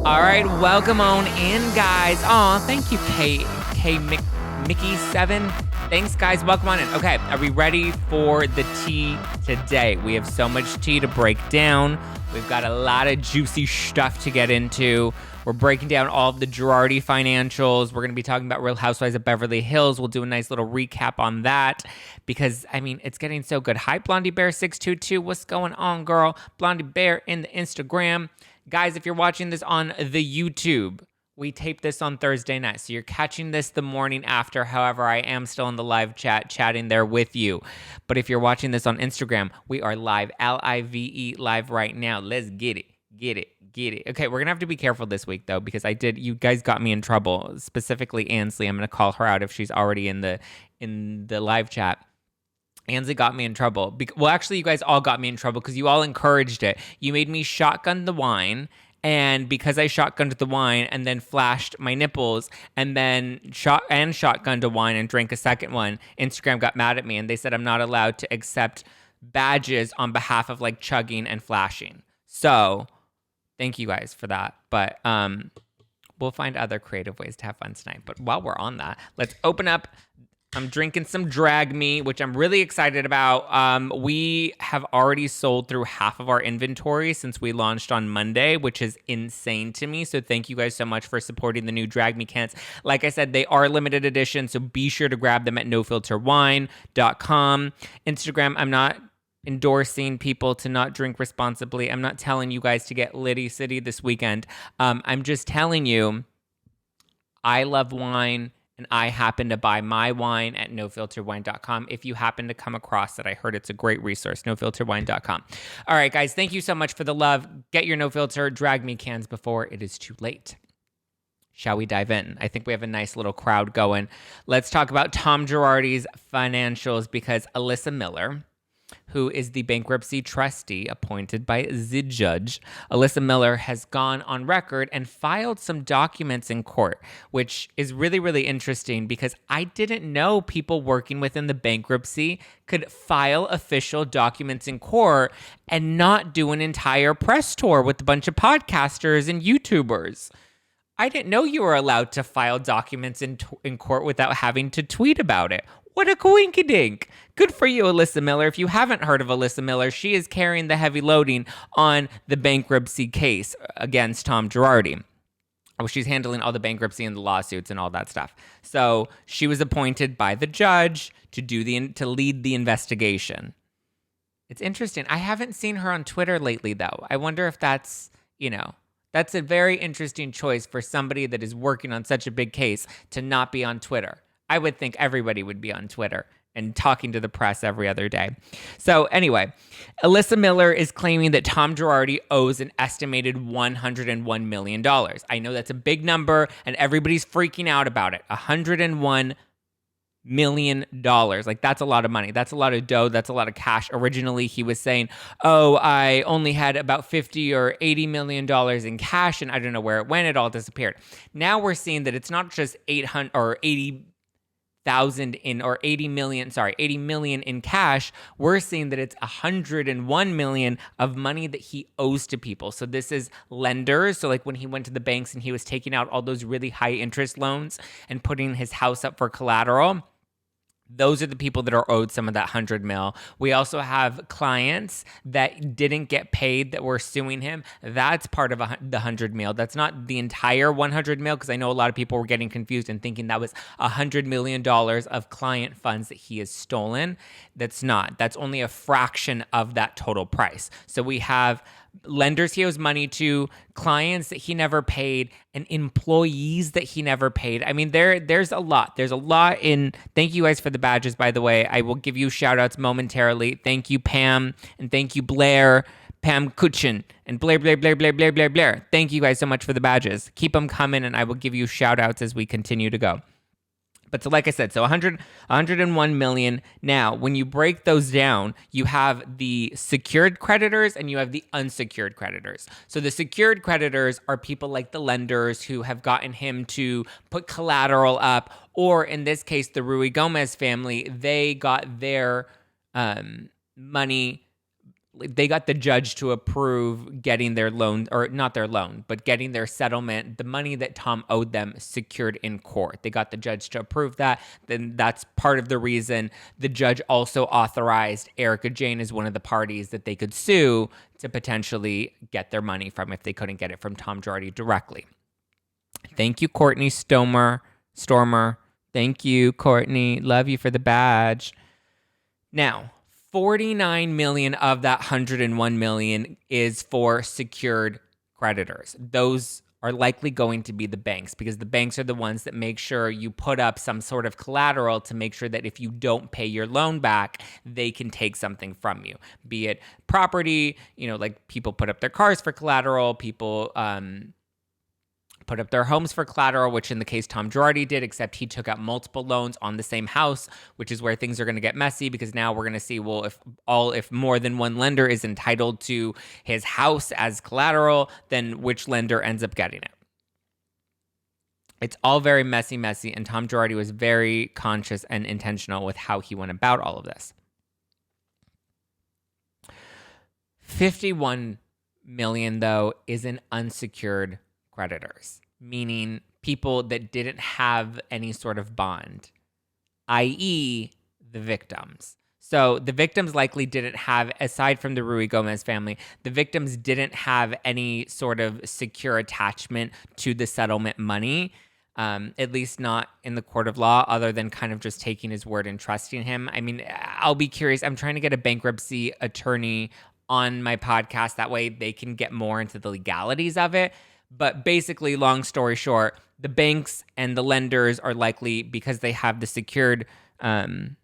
All right, welcome on in, guys. Aw, thank you, Mickey7. Thanks, guys. Welcome on in. Okay, are we ready for the tea today? We have so much tea to break down. We've got a lot of juicy stuff to get into. We're breaking down all of the Girardi financials. We're going to be talking about Real Housewives of Beverly Hills. We'll do a nice little recap on that because, I mean, it's getting so good. Hi, Blondie Bear 622. What's going on, girl? Blondie Bear in the Instagram. Guys, if you're watching this on the YouTube, we taped this on Thursday night, so you're catching this the morning after. However, I am still in the live chat, chatting there with you. But if you're watching this on Instagram, we are live, Live, live right now. Let's get it. Okay, we're going to have to be careful this week, though, because you guys got me in trouble, specifically Ansley. I'm going to call her out if she's already in the live chat. Ansley got me in trouble. Well, actually, you guys all got me in trouble because you all encouraged it. You made me shotgun the wine, and because I shotgunned the wine and then flashed my nipples and then shotgunned a wine and drank a second one, Instagram got mad at me, and they said I'm not allowed to accept badges on behalf of, like, chugging and flashing. So, thank you guys for that. But we'll find other creative ways to have fun tonight. But while we're on that, let's open up. I'm drinking some Drag Me, which I'm really excited about. We have already sold through half of our inventory since we launched on Monday, which is insane to me. So thank you guys so much for supporting the new Drag Me cans. Like I said, they are limited edition, so be sure to grab them at nofilterwine.com. Instagram, I'm not endorsing people to not drink responsibly. I'm not telling you guys to get Liddy City this weekend. I'm just telling you, I love wine. And I happen to buy my wine at nofilterwine.com. If you happen to come across it, I heard it's a great resource, nofilterwine.com. All right, guys, thank you so much for the love. Get your No Filter Drag Me cans before it is too late. Shall we dive in? I think we have a nice little crowd going. Let's talk about Tom Girardi's financials because Alyssa Miller, who is the bankruptcy trustee appointed by the judge, Alyssa Miller has gone on record and filed some documents in court, which is really, really interesting because I didn't know people working within the bankruptcy could file official documents in court and not do an entire press tour with a bunch of podcasters and YouTubers. I didn't know you were allowed to file documents in court without having to tweet about it. What a coinkydink. Good for you, Alyssa Miller. If you haven't heard of Alyssa Miller, she is carrying the heavy loading on the bankruptcy case against Tom Girardi. She's handling all the bankruptcy and the lawsuits and all that stuff. So she was appointed by the judge to lead the investigation. It's interesting. I haven't seen her on Twitter lately, though. I wonder if that's a very interesting choice for somebody that is working on such a big case to not be on Twitter. I would think everybody would be on Twitter and talking to the press every other day. So anyway, Alyssa Miller is claiming that Tom Girardi owes an estimated $101 million. I know that's a big number and everybody's freaking out about it. $101 million. Like, that's a lot of money. That's a lot of dough. That's a lot of cash. Originally, he was saying, I only had about 50 or $80 million in cash and I don't know where it went. It all disappeared. Now we're seeing that it's not just 80 million in cash. We're seeing that it's 101 million of money that he owes to people. So this is lenders. So like when he went to the banks and he was taking out all those really high interest loans and putting his house up for collateral, those are the people that are owed some of that 100 mil. We also have clients that didn't get paid that were suing him. That's part of the 100 mil. That's not the entire 100 mil because I know a lot of people were getting confused and thinking that was $100 million of client funds that he has stolen. That's not. That's only a fraction of that total price. So we have lenders he owes money to, clients that he never paid, and employees that he never paid. I mean, there's a lot. There's a lot in. Thank you guys for the badges, by the way. I will give you shout outs momentarily. Thank you, Pam, and thank you, Blair, Pam Kuchin, and Blair. Thank you guys so much for the badges. Keep them coming, and I will give you shout outs as we continue to go. But so like I said, so 101 million. Now, when you break those down, you have the secured creditors and you have the unsecured creditors. So the secured creditors are people like the lenders who have gotten him to put collateral up, or in this case, the Ruiz Gomez family, they got their money they got the judge to approve getting their loan, or not their loan, but getting their settlement, the money that Tom owed them, secured in court. They got the judge to approve that. Then that's part of the reason the judge also authorized Erika Jayne as one of the parties that they could sue to potentially get their money from if they couldn't get it from Tom Girardi directly. Thank you, Courtney Stormer. Thank you, Courtney. Love you for the badge. Now, 49 million of that 101 million is for secured creditors. Those are likely going to be the banks, because the banks are the ones that make sure you put up some sort of collateral to make sure that if you don't pay your loan back, they can take something from you, be it property, like people put up their cars for collateral, people put up their homes for collateral, which in the case Tom Girardi did, except he took out multiple loans on the same house, which is where things are going to get messy, because now we're going to see, well, if more than one lender is entitled to his house as collateral, then which lender ends up getting it? It's all very messy, and Tom Girardi was very conscious and intentional with how he went about all of this. 51 million, though, is in unsecured creditors, meaning people that didn't have any sort of bond, i.e. the victims. So the victims likely didn't have, aside from the Ruigomez family, the victims didn't have any sort of secure attachment to the settlement money, at least not in the court of law, other than kind of just taking his word and trusting him. I mean, I'll be curious. I'm trying to get a bankruptcy attorney on my podcast. That way they can get more into the legalities of it. But basically, long story short, the banks and the lenders are likely, because they have the secured loans,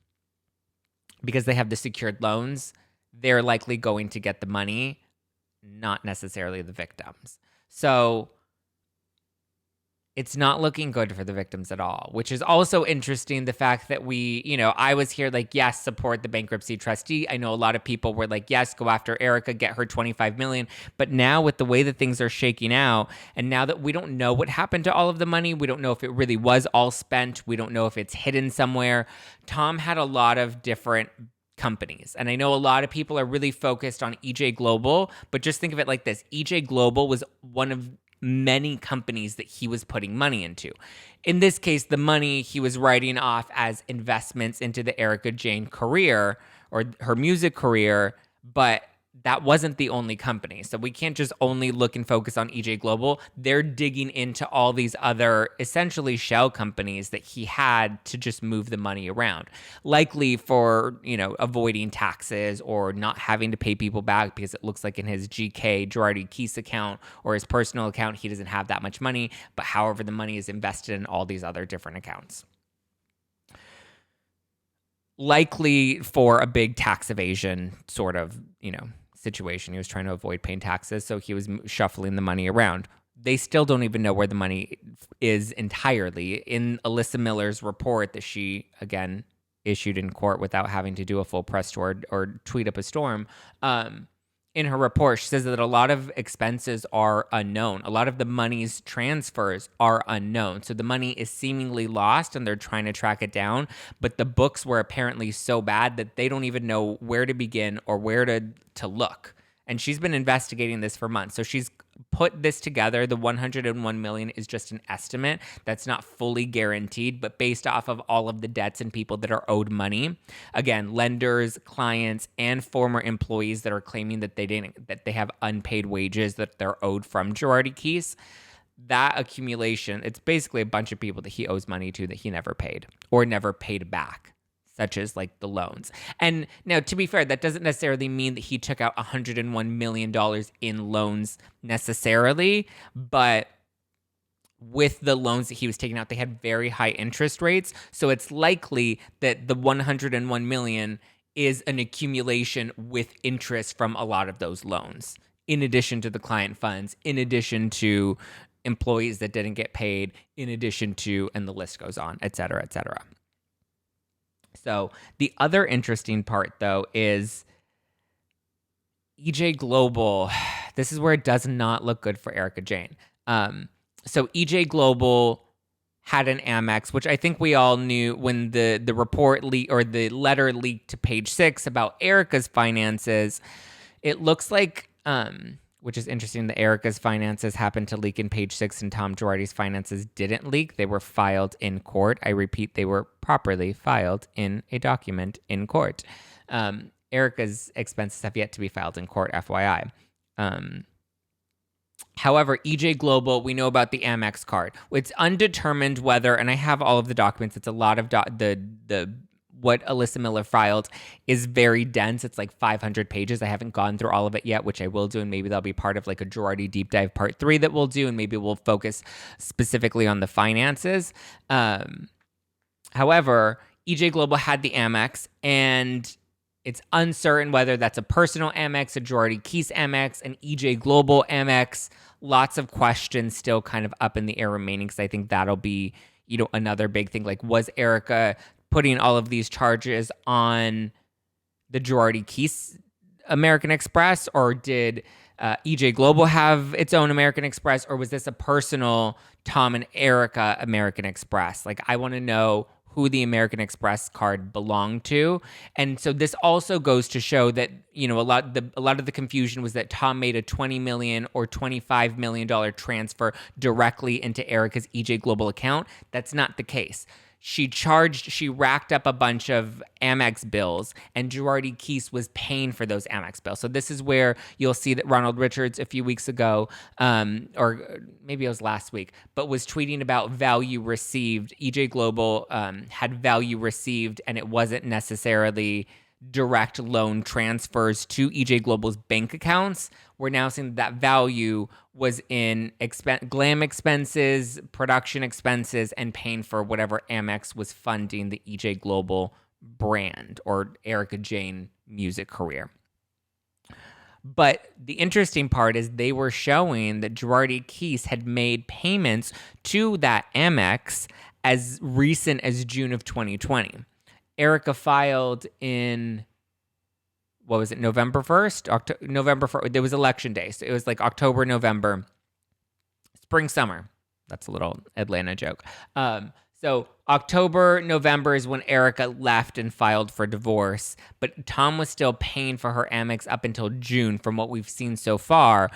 they're likely going to get the money, not necessarily the victims. So it's not looking good for the victims at all, which is also interesting. The fact that I was here like, yes, support the bankruptcy trustee. I know a lot of people were like, yes, go after Erika, get her 25 million. But now with the way that things are shaking out, and now that we don't know what happened to all of the money, we don't know if it really was all spent. We don't know if it's hidden somewhere. Tom had a lot of different companies. And I know a lot of people are really focused on EJ Global, but just think of it like this. EJ Global was one of many companies that he was putting money into. In this case, the money he was writing off as investments into the Erika Jayne career or her music career, but that wasn't the only company. So we can't just only look and focus on EJ Global. They're digging into all these other essentially shell companies that he had to just move the money around, likely for, avoiding taxes or not having to pay people back, because it looks like in his GK Girardi Keese account or his personal account, he doesn't have that much money, but however, the money is invested in all these other different accounts. Likely for a big tax evasion sort of, situation. He was trying to avoid paying taxes, so he was shuffling the money around. They still don't even know where the money is entirely. In Alyssa Miller's report that she, again, issued in court without having to do a full press tour or tweet up a storm, in her report, she says that a lot of expenses are unknown. A lot of the money's transfers are unknown. So the money is seemingly lost and they're trying to track it down. But the books were apparently so bad that they don't even know where to begin or where to look. And she's been investigating this for months. So she's put this together. The 101 million is just an estimate that's not fully guaranteed, but based off of all of the debts and people that are owed money. Again, lenders, clients, and former employees that are claiming that they have unpaid wages that they're owed from Girardi Keese. That accumulation, it's basically a bunch of people that he owes money to that he never paid or never paid back, such as like the loans. And now, to be fair, that doesn't necessarily mean that he took out $101 million in loans necessarily, but with the loans that he was taking out, they had very high interest rates. So it's likely that the 101 million is an accumulation with interest from a lot of those loans, in addition to the client funds, in addition to employees that didn't get paid, in addition to, and the list goes on, et cetera, et cetera. So the other interesting part, though, is EJ Global. This is where it does not look good for Erika Jayne. So EJ Global had an Amex, which I think we all knew when the report leaked or the letter leaked to Page 6 about Erika's finances. it looks like, which is interesting, that Erica's finances happened to leak in Page Six and Tom Girardi's finances didn't leak. They were filed in court. I repeat, they were properly filed in a document in court. Erica's expenses have yet to be filed in court, FYI. However, EJ Global, we know about the Amex card. It's undetermined whether, and I have all of the documents. It's a lot of the what Alyssa Miller filed is very dense. It's like 500 pages. I haven't gone through all of it yet, which I will do, and maybe that'll be part of like a Girardi deep dive part 3 that we'll do, and maybe we'll focus specifically on the finances. However, EJ Global had the Amex, and it's uncertain whether that's a personal Amex, a Girardi Keese Amex, an EJ Global Amex. Lots of questions still kind of up in the air remaining, because I think that'll be, another big thing. Like, was Erica putting all of these charges on the Girardi Keese American Express, or did EJ Global have its own American Express, or was this a personal Tom and Erica American Express? Like, I want to know who the American Express card belonged to. And so this also goes to show that, a lot of the confusion was that Tom made a $20 million or $25 million transfer directly into Erica's EJ Global account. That's not the case. She racked up a bunch of Amex bills, and Girardi Keese was paying for those Amex bills. So this is where you'll see that Ronald Richards a few weeks ago, or maybe it was last week, but was tweeting about value received. EJ Global had value received, and it wasn't necessarily direct loan transfers to EJ Global's bank accounts. We're now seeing that value was in glam expenses, production expenses, and paying for whatever Amex was funding the EJ Global brand or Erica Jane music career. But the interesting part is they were showing that Girardi Keese had made payments to that Amex as recent as June of 2020. Erica filed in, what was it, November 1st? November 1st. There was election day. So it was like October, November, spring, summer. That's a little Atlanta joke. So October, November is when Erica left and filed for divorce. But Tom was still paying for her Amex up until June from what we've seen so far.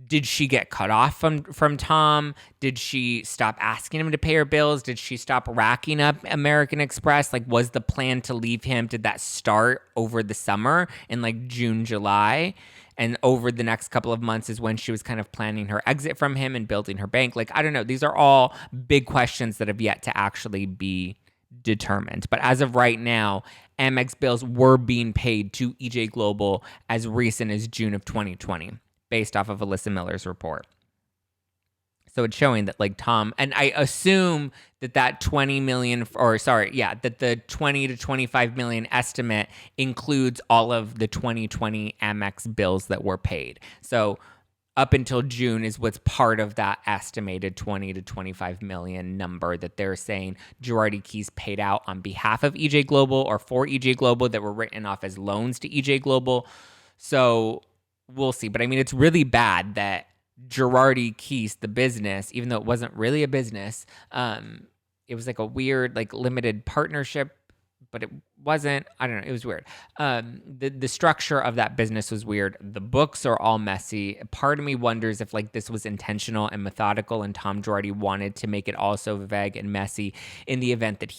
Did she get cut off from Tom? Did she stop asking him to pay her bills? Did she stop racking up American Express? Like, was the plan to leave him? Did that start over the summer in like June, July? And over the next couple of months is when she was kind of planning her exit from him and building her bank. Like, I don't know. These are all big questions that have yet to actually be determined. But as of right now, Amex bills were being paid to EJ Global as recent as June of 2020. Based off of Alyssa Miller's report. So it's showing that like Tom, and I assume that 20 million, that the 20 to 25 million estimate includes all of the 2020 Amex bills that were paid. So up until June is what's part of that estimated 20 to 25 million number that they're saying Girardi Keese paid out on behalf of EJ Global or for EJ Global that were written off as loans to EJ Global. So we'll see. But I mean, it's really bad that Girardi Keese, the business, even though it wasn't really a business, it was like a weird, like limited partnership, but it wasn't. I don't know. It was weird. The structure of that business was weird. The books are all messy. Part of me wonders if like this was intentional and methodical, and Tom Girardi wanted to make it all so vague and messy in the event that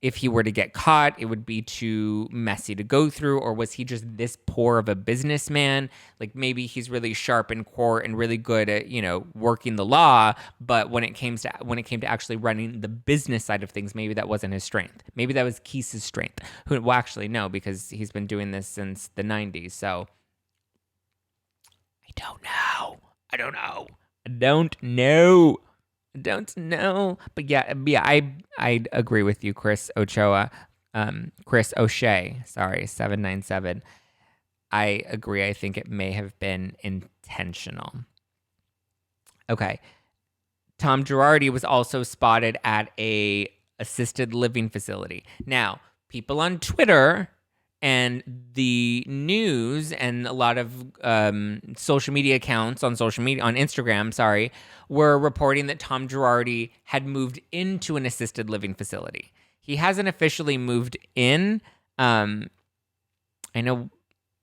if he were to get caught, it would be too messy to go through, or was he just this poor of a businessman? Like maybe he's really sharp in court and really good at, working the law, but when it came to actually running the business side of things, maybe that wasn't his strength. Maybe that was Keese's strength. Well, actually, no, because he's been doing this since the 90s. So I don't know. But yeah, I agree with you, Chris O'Shea, 797. I agree. I think it may have been intentional. Okay. Tom Girardi was also spotted at a assisted living facility. Now, people on Twitter and the news and a lot of social media accounts on Instagram, were reporting that Tom Girardi had moved into an assisted living facility. He hasn't officially moved in. I know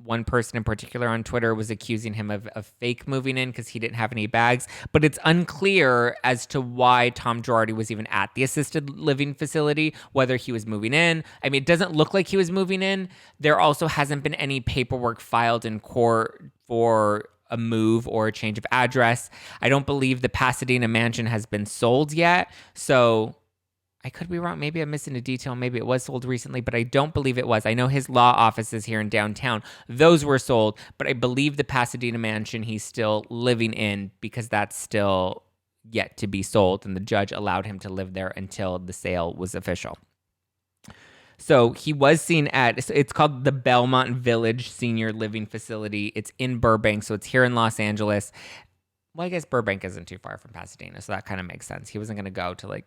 one person in particular on Twitter was accusing him of fake moving in because he didn't have any bags. But it's unclear as to why Tom Girardi was even at the assisted living facility, whether he was moving in. I mean, it doesn't look like he was moving in. There also hasn't been any paperwork filed in court for a move or a change of address. I don't believe the Pasadena mansion has been sold yet. So I could be wrong. Maybe I'm missing a detail. Maybe it was sold recently, but I don't believe it was. I know his law offices here in downtown, those were sold, but I believe the Pasadena mansion he's still living in because that's still yet to be sold, and the judge allowed him to live there until the sale was official. So he was seen at, it's called the Belmont Village Senior Living Facility. It's in Burbank, so it's here in Los Angeles. Well, I guess Burbank isn't too far from Pasadena, so that kind of makes sense. He wasn't going to go to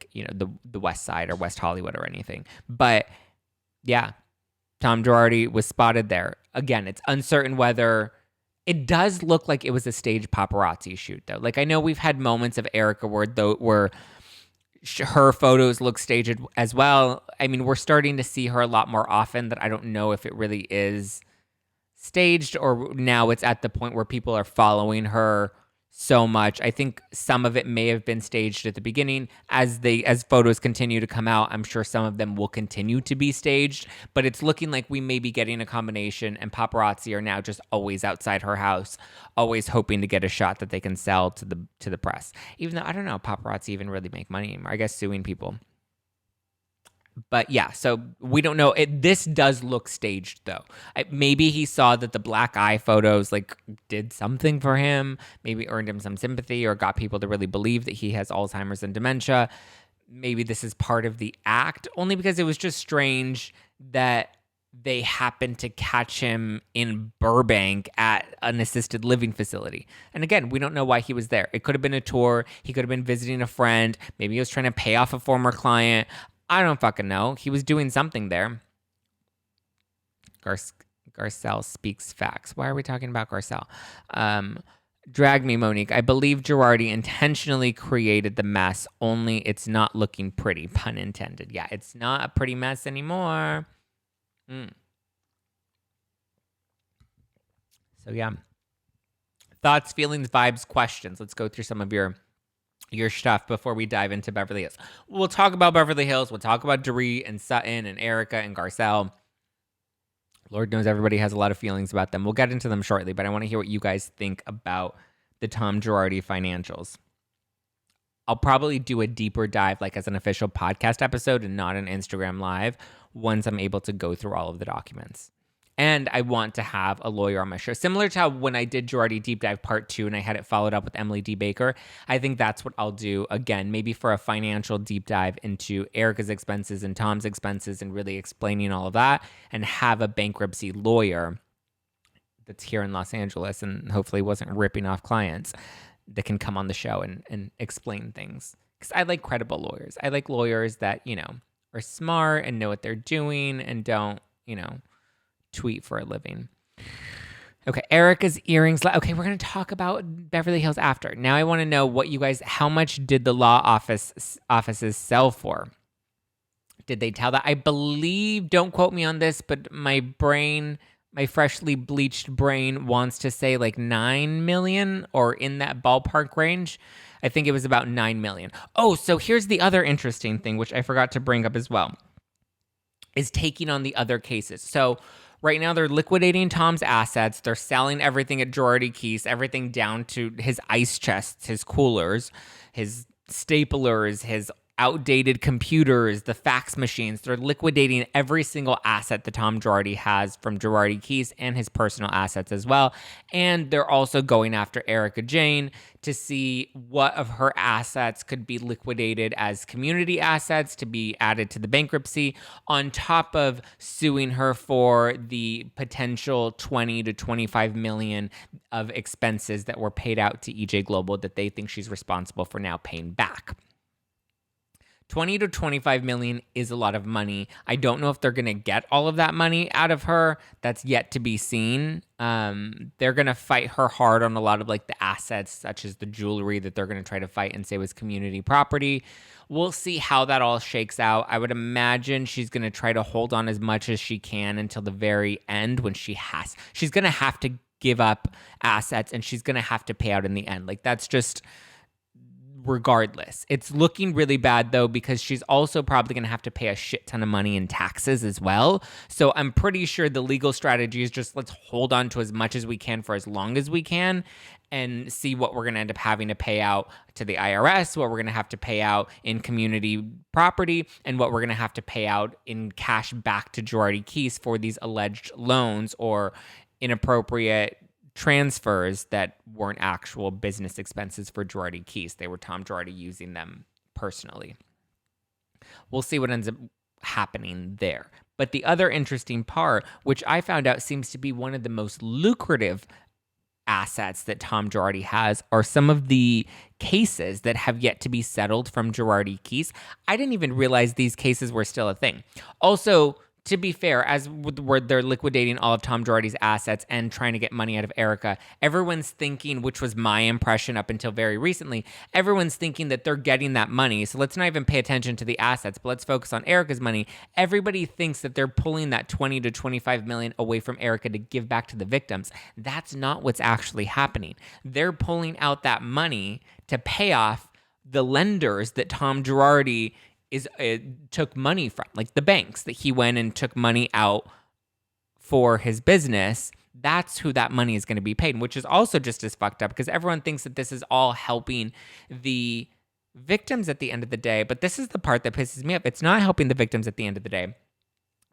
the West Side or West Hollywood or anything. But yeah, Tom Girardi was spotted there. Again, it's uncertain whether it does look like it was a staged paparazzi shoot, though. Like, I know we've had moments of Erica where her photos look staged as well. I mean, we're starting to see her a lot more often that I don't know if it really is staged or now it's at the point where people are following her so much. I think some of it may have been staged at the beginning. As photos continue to come out, I'm sure some of them will continue to be staged, but it's looking like we may be getting a combination, and paparazzi are now just always outside her house, always hoping to get a shot that they can sell to the press. Even though I don't know if paparazzi even really make money anymore. I guess suing people. But yeah, so we don't know. This does look staged, though. Maybe he saw that the black eye photos did something for him, maybe earned him some sympathy or got people to really believe that he has Alzheimer's and dementia. Maybe this is part of the act, only because it was just strange that they happened to catch him in Burbank at an assisted living facility. And again, we don't know why he was there. It could have been a tour. He could have been visiting a friend. Maybe he was trying to pay off a former client. I don't fucking know. He was doing something there. Garcelle speaks facts. Why are we talking about Garcelle? Drag me, Monique. I believe Girardi intentionally created the mess, only it's not looking pretty. Pun intended. Yeah, it's not a pretty mess anymore. So yeah. Thoughts, feelings, vibes, questions. Let's go through some of your stuff before we dive into Beverly Hills. We'll talk about Beverly Hills. We'll talk about Dorit and Sutton and Erica and Garcelle. Lord knows everybody has a lot of feelings about them. We'll get into them shortly, but I want to hear what you guys think about the Tom Girardi financials. I'll probably do a deeper dive as an official podcast episode and not an Instagram live once I'm able to go through all of the documents. And I want to have a lawyer on my show. Similar to how when I did Girardi Deep Dive Part 2 and I had it followed up with Emily D. Baker, I think that's what I'll do again, maybe for a financial deep dive into Erica's expenses and Tom's expenses and really explaining all of that, and have a bankruptcy lawyer that's here in Los Angeles and hopefully wasn't ripping off clients that can come on the show and explain things. Because I like credible lawyers. I like lawyers that, are smart and know what they're doing and don't, tweet for a living. Okay, Erica's earrings. Okay, we're going to talk about Beverly Hills after. Now I want to know how much did the law offices sell for? Did they tell that? I believe, don't quote me on this, but my freshly bleached brain wants to say 9 million or in that ballpark range. I think it was about 9 million. Oh, so here's the other interesting thing, which I forgot to bring up as well, is taking on the other cases. So right now, they're liquidating Tom's assets. They're selling everything at Girardi Keys, everything down to his ice chests, his coolers, his staplers, his outdated computers, the fax machines. They're liquidating every single asset that Tom Girardi has from Girardi Keys and his personal assets as well. And they're also going after Erica Jane to see what of her assets could be liquidated as community assets to be added to the bankruptcy, on top of suing her for the potential 20 to 25 million of expenses that were paid out to EJ Global that they think she's responsible for now paying back. 20 to 25 million is a lot of money. I don't know if they're going to get all of that money out of her. That's yet to be seen. They're going to fight her hard on a lot of like the assets, such as the jewelry that they're going to try to fight and say was community property. We'll see how that all shakes out. I would imagine she's going to try to hold on as much as she can until the very end when she's going to have to give up assets and she's going to have to pay out in the end. Like that's just regardless. It's looking really bad though, because she's also probably going to have to pay a shit ton of money in taxes as well. So I'm pretty sure the legal strategy is just let's hold on to as much as we can for as long as we can and see what we're going to end up having to pay out to the IRS, what we're going to have to pay out in community property, and what we're going to have to pay out in cash back to Girardi Keese for these alleged loans or inappropriate transfers that weren't actual business expenses for Girardi Keese. They were Tom Girardi using them personally. We'll see what ends up happening there. But the other interesting part, which I found out seems to be one of the most lucrative assets that Tom Girardi has, are some of the cases that have yet to be settled from Girardi Keese. I didn't even realize these cases were still a thing. Also, to be fair, as where they're liquidating all of Tom Girardi's assets and trying to get money out of Erica, everyone's thinking, which was my impression up until very recently, everyone's thinking that they're getting that money. So let's not even pay attention to the assets, but let's focus on Erica's money. Everybody thinks that they're pulling that 20 to 25 million away from Erica to give back to the victims. That's not what's actually happening. They're pulling out that money to pay off the lenders that Tom Girardi took money from, like the banks that he went and took money out for his business. That's who that money is going to be paid, which is also just as fucked up because everyone thinks that this is all helping the victims at the end of the day. But this is the part that pisses me off. It's not helping the victims at the end of the day.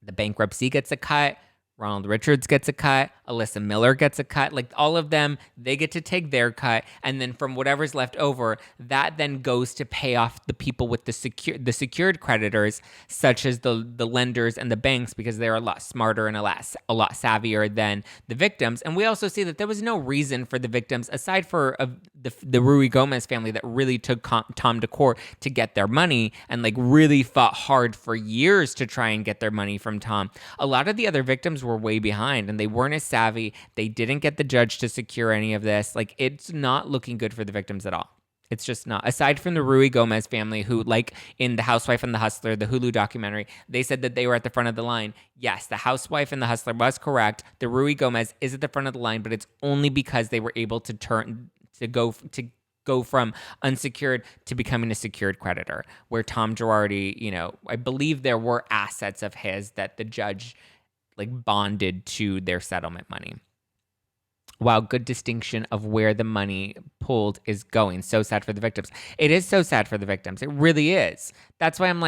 The bankruptcy gets a cut. Ronald Richards gets a cut. Alyssa Miller gets a cut. Like all of them, they get to take their cut. And then from whatever's left over, that then goes to pay off the people with the secured creditors, such as the lenders and the banks, because they're a lot smarter and a lot savvier than the victims. And we also see that there was no reason for the victims, aside for the Ruy Gomez family that really took Tom to court to get their money and like really fought hard for years to try and get their money from Tom. A lot of the other victims were way behind and they weren't as savvy. They didn't get the judge to secure any of this. Like, it's not looking good for the victims at all. It's just not. Aside from the Ruy Gomez family, who, like in The Housewife and the Hustler, the Hulu documentary, they said that they were at the front of the line. Yes, the Housewife and the Hustler was correct. The Ruy Gomez is at the front of the line, but it's only because they were able to go from unsecured to becoming a secured creditor, where Tom Girardi, I believe there were assets of his that the judge bonded to their settlement money. Wow, good distinction of where the money pulled is going. So sad for the victims. It is so sad for the victims. It really is. That's why I'm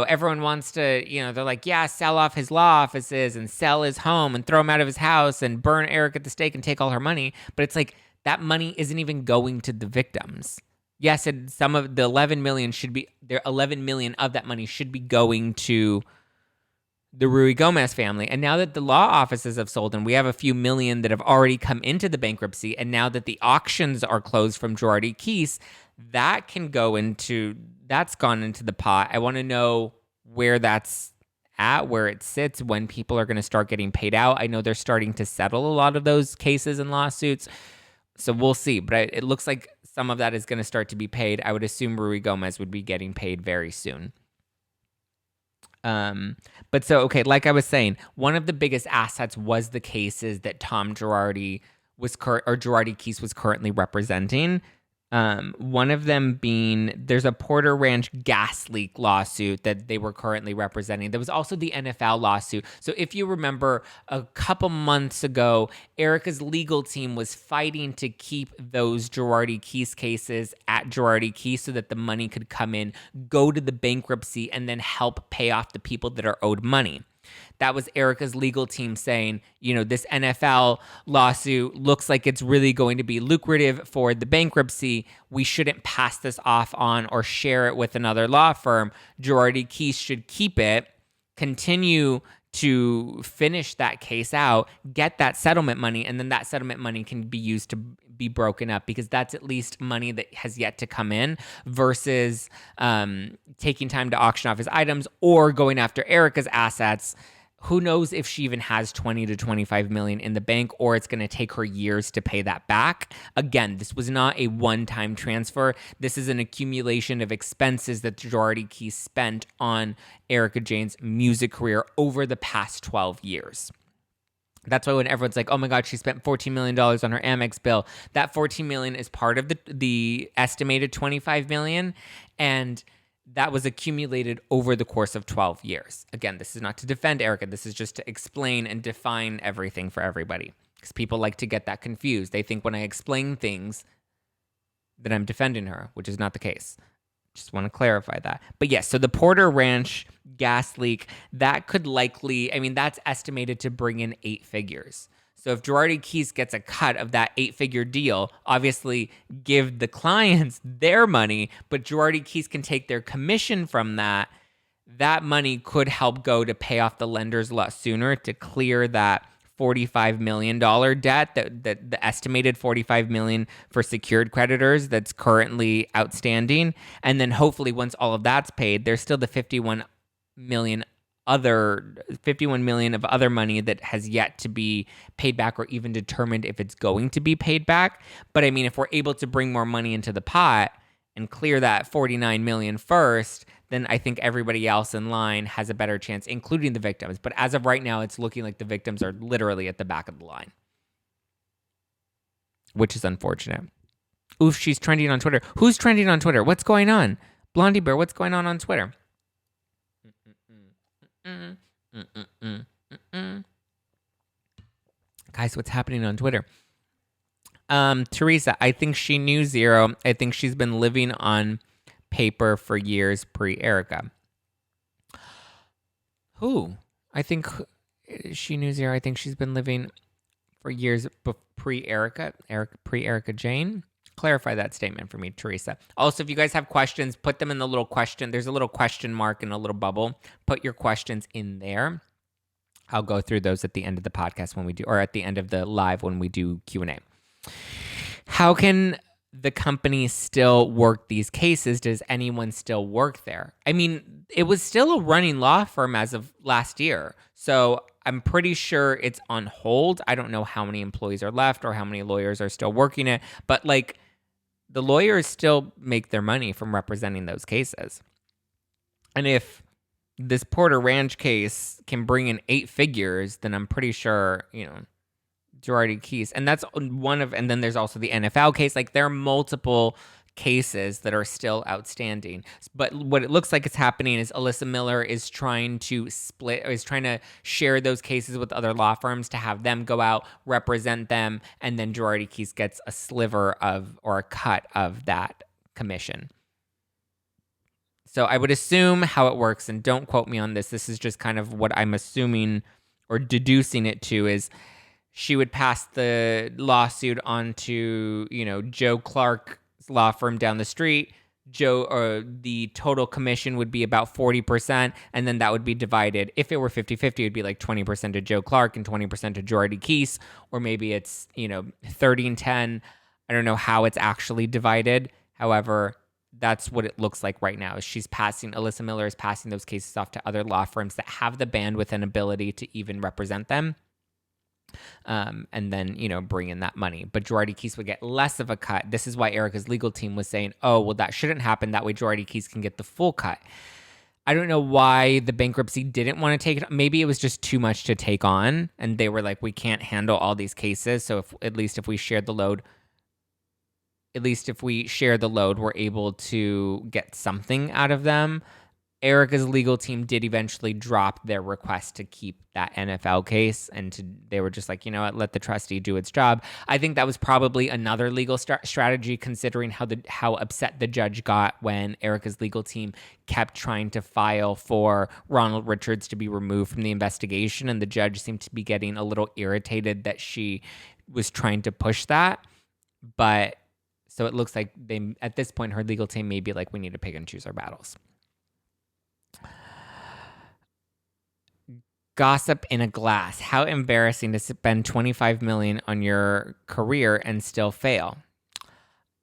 everyone wants to, they're like, yeah, sell off his law offices and sell his home and throw him out of his house and burn Eric at the stake and take all her money. But it's like, that money isn't even going to the victims. Yes, some of the 11 million of that money should be going to the Ruy Gomez family. And now that the law offices have sold and we have a few million that have already come into the bankruptcy, and now that the auctions are closed from Girardi Keese, that's gone into the pot. I want to know where that's at, where it sits, when people are going to start getting paid out. I know they're starting to settle a lot of those cases and lawsuits. So we'll see. But it looks like some of that is going to start to be paid. I would assume Ruy Gomez would be getting paid very soon. Like I was saying, one of the biggest assets was the cases that Tom Girardi Girardi Keese was currently representing. One of them being, there's a Porter Ranch gas leak lawsuit that they were currently representing. There was also the NFL lawsuit. So if you remember, a couple months ago, Erica's legal team was fighting to keep those Girardi Keese cases at Girardi Keese so that the money could come in, go to the bankruptcy, and then help pay off the people that are owed money. That was Erica's legal team saying, this NFL lawsuit looks like it's really going to be lucrative for the bankruptcy. We shouldn't pass this off on or share it with another law firm. Girardi Keese should keep it, continue to finish that case out, get that settlement money, and then that settlement money can be used to be broken up, because that's at least money that has yet to come in versus taking time to auction off his items or going after Erica's assets. Who knows if she even has 20 to 25 million in the bank, or it's going to take her years to pay that back. Again, this was not a one-time transfer. This is an accumulation of expenses that Girardi Keys spent on Erika Jayne's music career over the past 12 years. That's why when everyone's like, oh my God, she spent $14 million on her Amex bill, that $14 million is part of the estimated $25 million. And that was accumulated over the course of 12 years. Again, this is not to defend Erika. This is just to explain and define everything for everybody, because people like to get that confused. They think when I explain things that I'm defending her, which is not the case. Just want to clarify that. But yes, so the Porter Ranch gas leak, that could likely, that's estimated to bring in 8 figures. So if Girardi Keys gets a cut of that 8-figure deal, obviously give the clients their money, but Girardi Keys can take their commission from that. That money could help go to pay off the lenders a lot sooner, to clear that $45 million debt, that the estimated $45 million for secured creditors that's currently outstanding. And then hopefully once all of that's paid, there's still the $51 million of other money that has yet to be paid back, or even determined if it's going to be paid back. But if we're able to bring more money into the pot and clear that $49 million first, then I think everybody else in line has a better chance, including the victims. But as of right now, it's looking like the victims are literally at the back of the line, which is unfortunate. Oof, she's trending on Twitter. Who's trending on Twitter? What's going on? Blondie Bear, what's going on Twitter? Guys, what's happening on Twitter? Teresa, I think she knew zero. I think she's been living on paper for years pre-Erika. Who? I think she knew zero. I think she's been living for years pre-Erika. Pre-Erika Jayne. Clarify that statement for me, Teresa. Also, if you guys have questions, put them in the little question. There's a little question mark in a little bubble. Put your questions in there. I'll go through those at the end of the podcast when we do, or at the end of the live when we do Q&A. How can the company still work these cases? Does anyone still work there? It was still a running law firm as of last year. So I'm pretty sure it's on hold. I don't know how many employees are left or how many lawyers are still working it, but the lawyers still make their money from representing those cases. And if this Porter Ranch case can bring in 8 figures, then I'm pretty sure, Girardi Keys. And that's one of, and then there's also the NFL case. There are multiple cases that are still outstanding. But what it looks like is happening is Alyssa Miller is trying to share those cases with other law firms to have them go out, represent them, and then Girardi Keys gets a sliver of, or a cut of, that commission. So I would assume how it works, and don't quote me on this, this is just kind of what I'm assuming or deducing it to, is she would pass the lawsuit on to, Joe Clark's law firm down the street. The total commission would be about 40%, and then that would be divided. If it were 50-50, it would be 20% to Joe Clark and 20% to Girardi Keys, or maybe it's, 30 and 10. I don't know how it's actually divided. However, that's what it looks like right now. Is Alyssa Miller is passing those cases off to other law firms that have the bandwidth and ability to even represent them. And then, bring in that money. But Girardi Keys would get less of a cut. This is why Erika's legal team was saying, oh, well, that shouldn't happen. That way Girardi Keys can get the full cut. I don't know why the bankruptcy didn't want to take it. Maybe it was just too much to take on. And they were like, we can't handle all these cases. So at least if we share the load, we're able to get something out of them. Erika's legal team did eventually drop their request to keep that NFL case, and they were just like, you know what, let the trustee do its job. I think that was probably another legal strategy, considering how upset the judge got when Erika's legal team kept trying to file for Ronald Richards to be removed from the investigation, and the judge seemed to be getting a little irritated that she was trying to push that. But so it looks like at this point, her legal team may be like, we need to pick and choose our battles. Gossip in a glass. How embarrassing to spend $25 million on your career and still fail.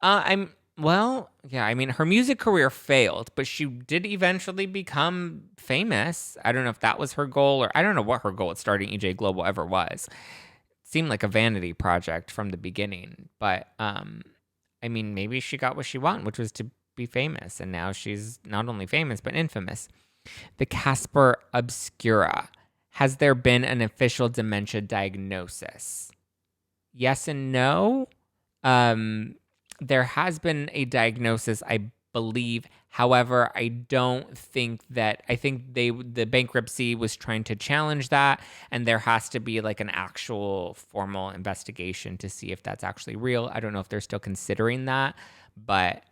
I mean, her music career failed, but she did eventually become famous. I don't know if that was her goal, or I don't know what her goal at starting EJ Global ever was. It seemed like a vanity project from the beginning, but I mean, maybe she got what she wanted, which was to be famous, and now she's not only famous but infamous. The Casper Obscura. Has there been an official dementia diagnosis? Yes and no. There has been a diagnosis, I believe. However, I don't think that, I think the bankruptcy was trying to challenge that, and there has to be like an actual formal investigation to see if that's actually real. I don't know if they're still considering that, but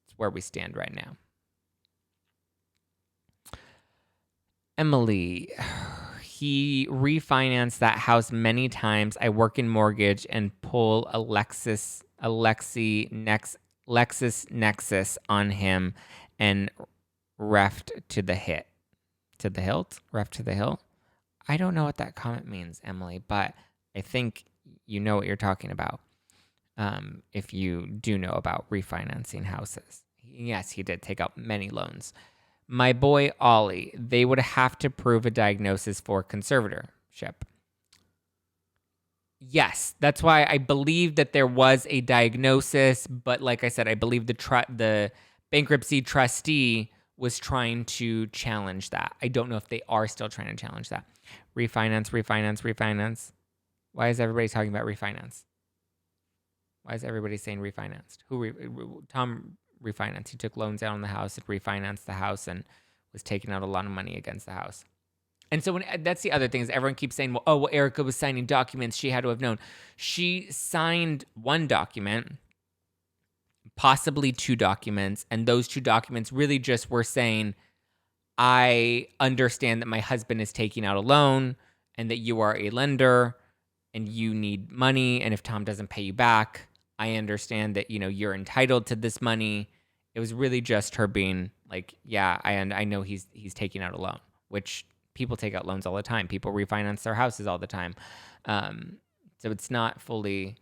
it's where we stand right now. Emily, he refinanced that house many times. I work in mortgage and pull a Lexus Nexus on him and refed to the hit. To the hilt? Ref to the hill? I don't know what that comment means, Emily, but I think you know what you're talking about. If you do know about refinancing houses. Yes, he did take out many loans. My boy Ollie, they would have to prove a diagnosis for conservatorship. Yes, that's why I believe that there was a diagnosis, but like I said, I believe the bankruptcy trustee was trying to challenge that. I don't know if they are still trying to challenge that. Refinance. Why is everybody talking about refinance? Why is everybody saying refinanced? Tom refinanced. He took loans out on the house and refinanced the house and was taking out a lot of money against the house. And so that's the other thing is everyone keeps saying, well, Erica was signing documents. She had to have known. She signed one document, possibly two documents, and those two documents really just were saying, I understand that my husband is taking out a loan and that you are a lender and you need money. And if Tom doesn't pay you back, I understand that, you're entitled to this money. It was really just her being like, yeah, I know he's taking out a loan, which people take out loans all the time. People refinance their houses all the time. So it's not fully,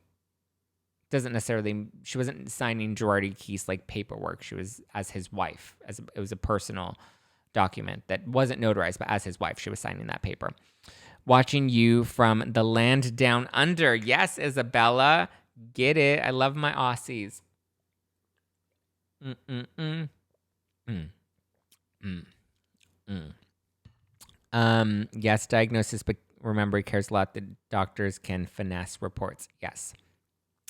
doesn't necessarily, she wasn't signing Girardi Keith's like paperwork. She was as his wife, it was a personal document that wasn't notarized, but as his wife, she was signing that paper. Watching you from the land down under. Yes, Isabella. Get it. I love my Aussies. Yes, diagnosis, but remember, he cares a lot that doctors can finesse reports. Yes.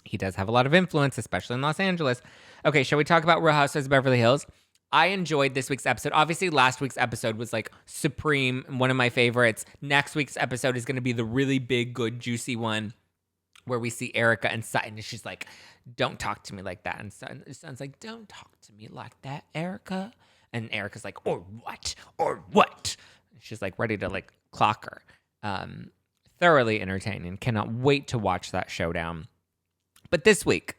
He does have a lot of influence, especially in Los Angeles. Okay, shall we talk about Real Housewives of Beverly Hills? I enjoyed this week's episode. Obviously, last week's episode was like supreme, one of my favorites. Next week's episode is going to be the really big, good, juicy one where we see Erica and Sutton, and she's like, don't talk to me like that. And Sutton's like, don't talk to me like that, Erica. And Erica's like, or what? Or what? And she's like ready to like clock her. Thoroughly entertaining. Cannot wait to watch that showdown. But this week,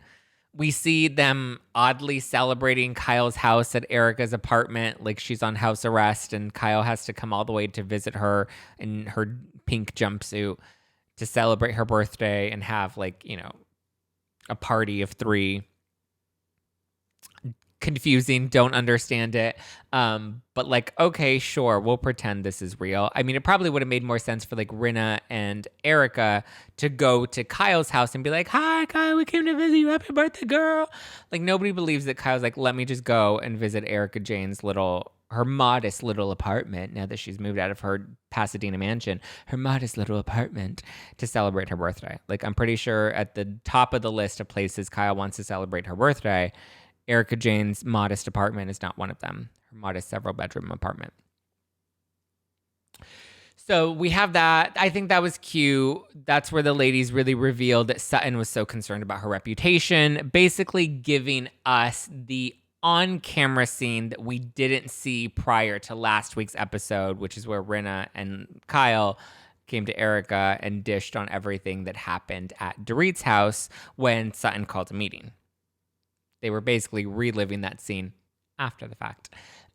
we see them oddly celebrating Kyle's house at Erica's apartment. Like she's on house arrest and Kyle has to come all the way to visit her in her pink jumpsuit to celebrate her birthday and have like, a party of three. Confusing, don't understand it. But like, okay, sure, we'll pretend this is real. I mean, it probably would have made more sense for like Rinna and Erica to go to Kyle's house and be like, hi, Kyle, we came to visit you. Happy birthday, girl. Like nobody believes that Kyle's like, let me just go and visit Erica Jane's her modest little apartment now that she's moved out of her Pasadena mansion, her modest little apartment to celebrate her birthday. Like I'm pretty sure at the top of the list of places Kyle wants to celebrate her birthday, Erica Jane's modest apartment is not one of them. Her modest several-bedroom apartment. So we have that. I think that was cute. That's where the ladies really revealed that Sutton was so concerned about her reputation, basically giving us the on-camera scene that we didn't see prior to last week's episode, which is where Rinna and Kyle came to Erica and dished on everything that happened at Dorit's house when Sutton called a meeting. They were basically reliving that scene after the fact.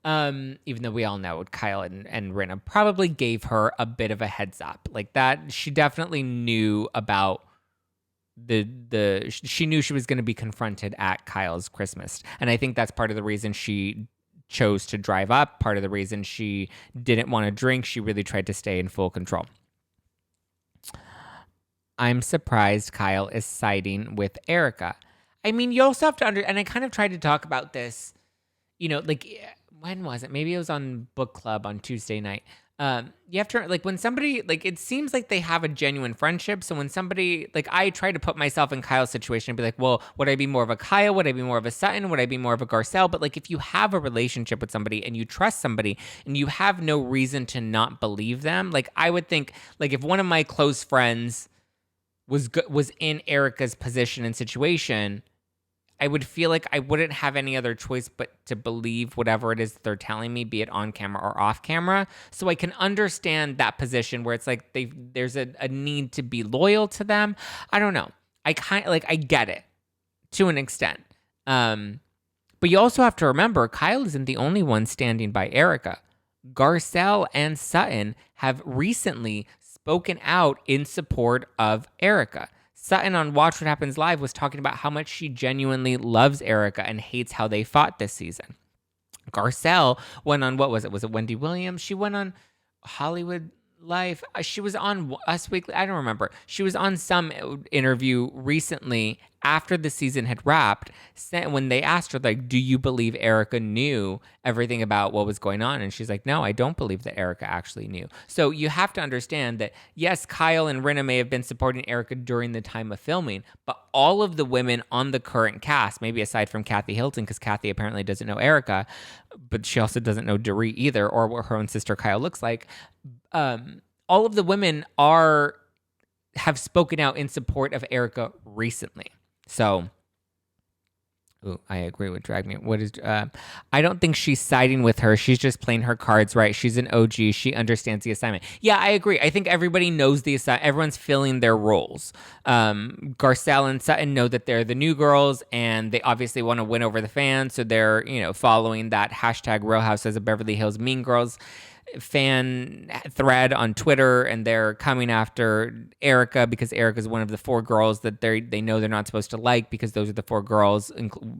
Even though we all know Kyle and Rinna probably gave her a bit of a heads up. Like that, she definitely knew about she knew she was going to be confronted at Kyle's Christmas. And I think that's part of the reason she chose to drive up, part of the reason she didn't want to drink. She really tried to stay in full control. I'm surprised Kyle is siding with Erica. I mean, you also have to and I kind of tried to talk about this, like, when was it? Maybe it was on book club on Tuesday night. You have to, like, when somebody, like, it seems like they have a genuine friendship. So when somebody, like, I try to put myself in Kyle's situation and be like, well, would I be more of a Kyle? Would I be more of a Sutton? Would I be more of a Garcelle? But, like, if you have a relationship with somebody and you trust somebody and you have no reason to not believe them, like, I would think, like, if one of my close friends was in Erica's position and situation, I would feel like I wouldn't have any other choice but to believe whatever it is that they're telling me, be it on camera or off camera. So I can understand that position where it's like there's a need to be loyal to them. I don't know. I get it to an extent. But you also have to remember, Kyle isn't the only one standing by Erica. Garcelle and Sutton have recently spoken out in support of Erica. Sutton on Watch What Happens Live was talking about how much she genuinely loves Erica and hates how they fought this season. Garcelle went on, what was it? Was it Wendy Williams? She went on Hollywood Life. She was on Us Weekly. I don't remember. She was on some interview recently after the season had wrapped, when they asked her, like, do you believe Erica knew everything about what was going on? And she's like, no, I don't believe that Erica actually knew. So you have to understand that, yes, Kyle and Rinna may have been supporting Erica during the time of filming, but all of the women on the current cast, maybe aside from Kathy Hilton, because Kathy apparently doesn't know Erica, but she also doesn't know Dorit either, or what her own sister Kyle looks like. All of the women have spoken out in support of Erica recently. So, I agree with Drag Me. I don't think she's siding with her. She's just playing her cards right. She's an OG. She understands the assignment. Yeah, I agree. I think everybody knows the assignment. Everyone's filling their roles. Garcelle and Sutton know that they're the new girls, and they obviously want to win over the fans. So they're, following that hashtag Real Housewives of Beverly Hills Mean Girls fan thread on Twitter, and they're coming after Erica because Erica's one of the four girls that they know they're not supposed to like, because those are the four girls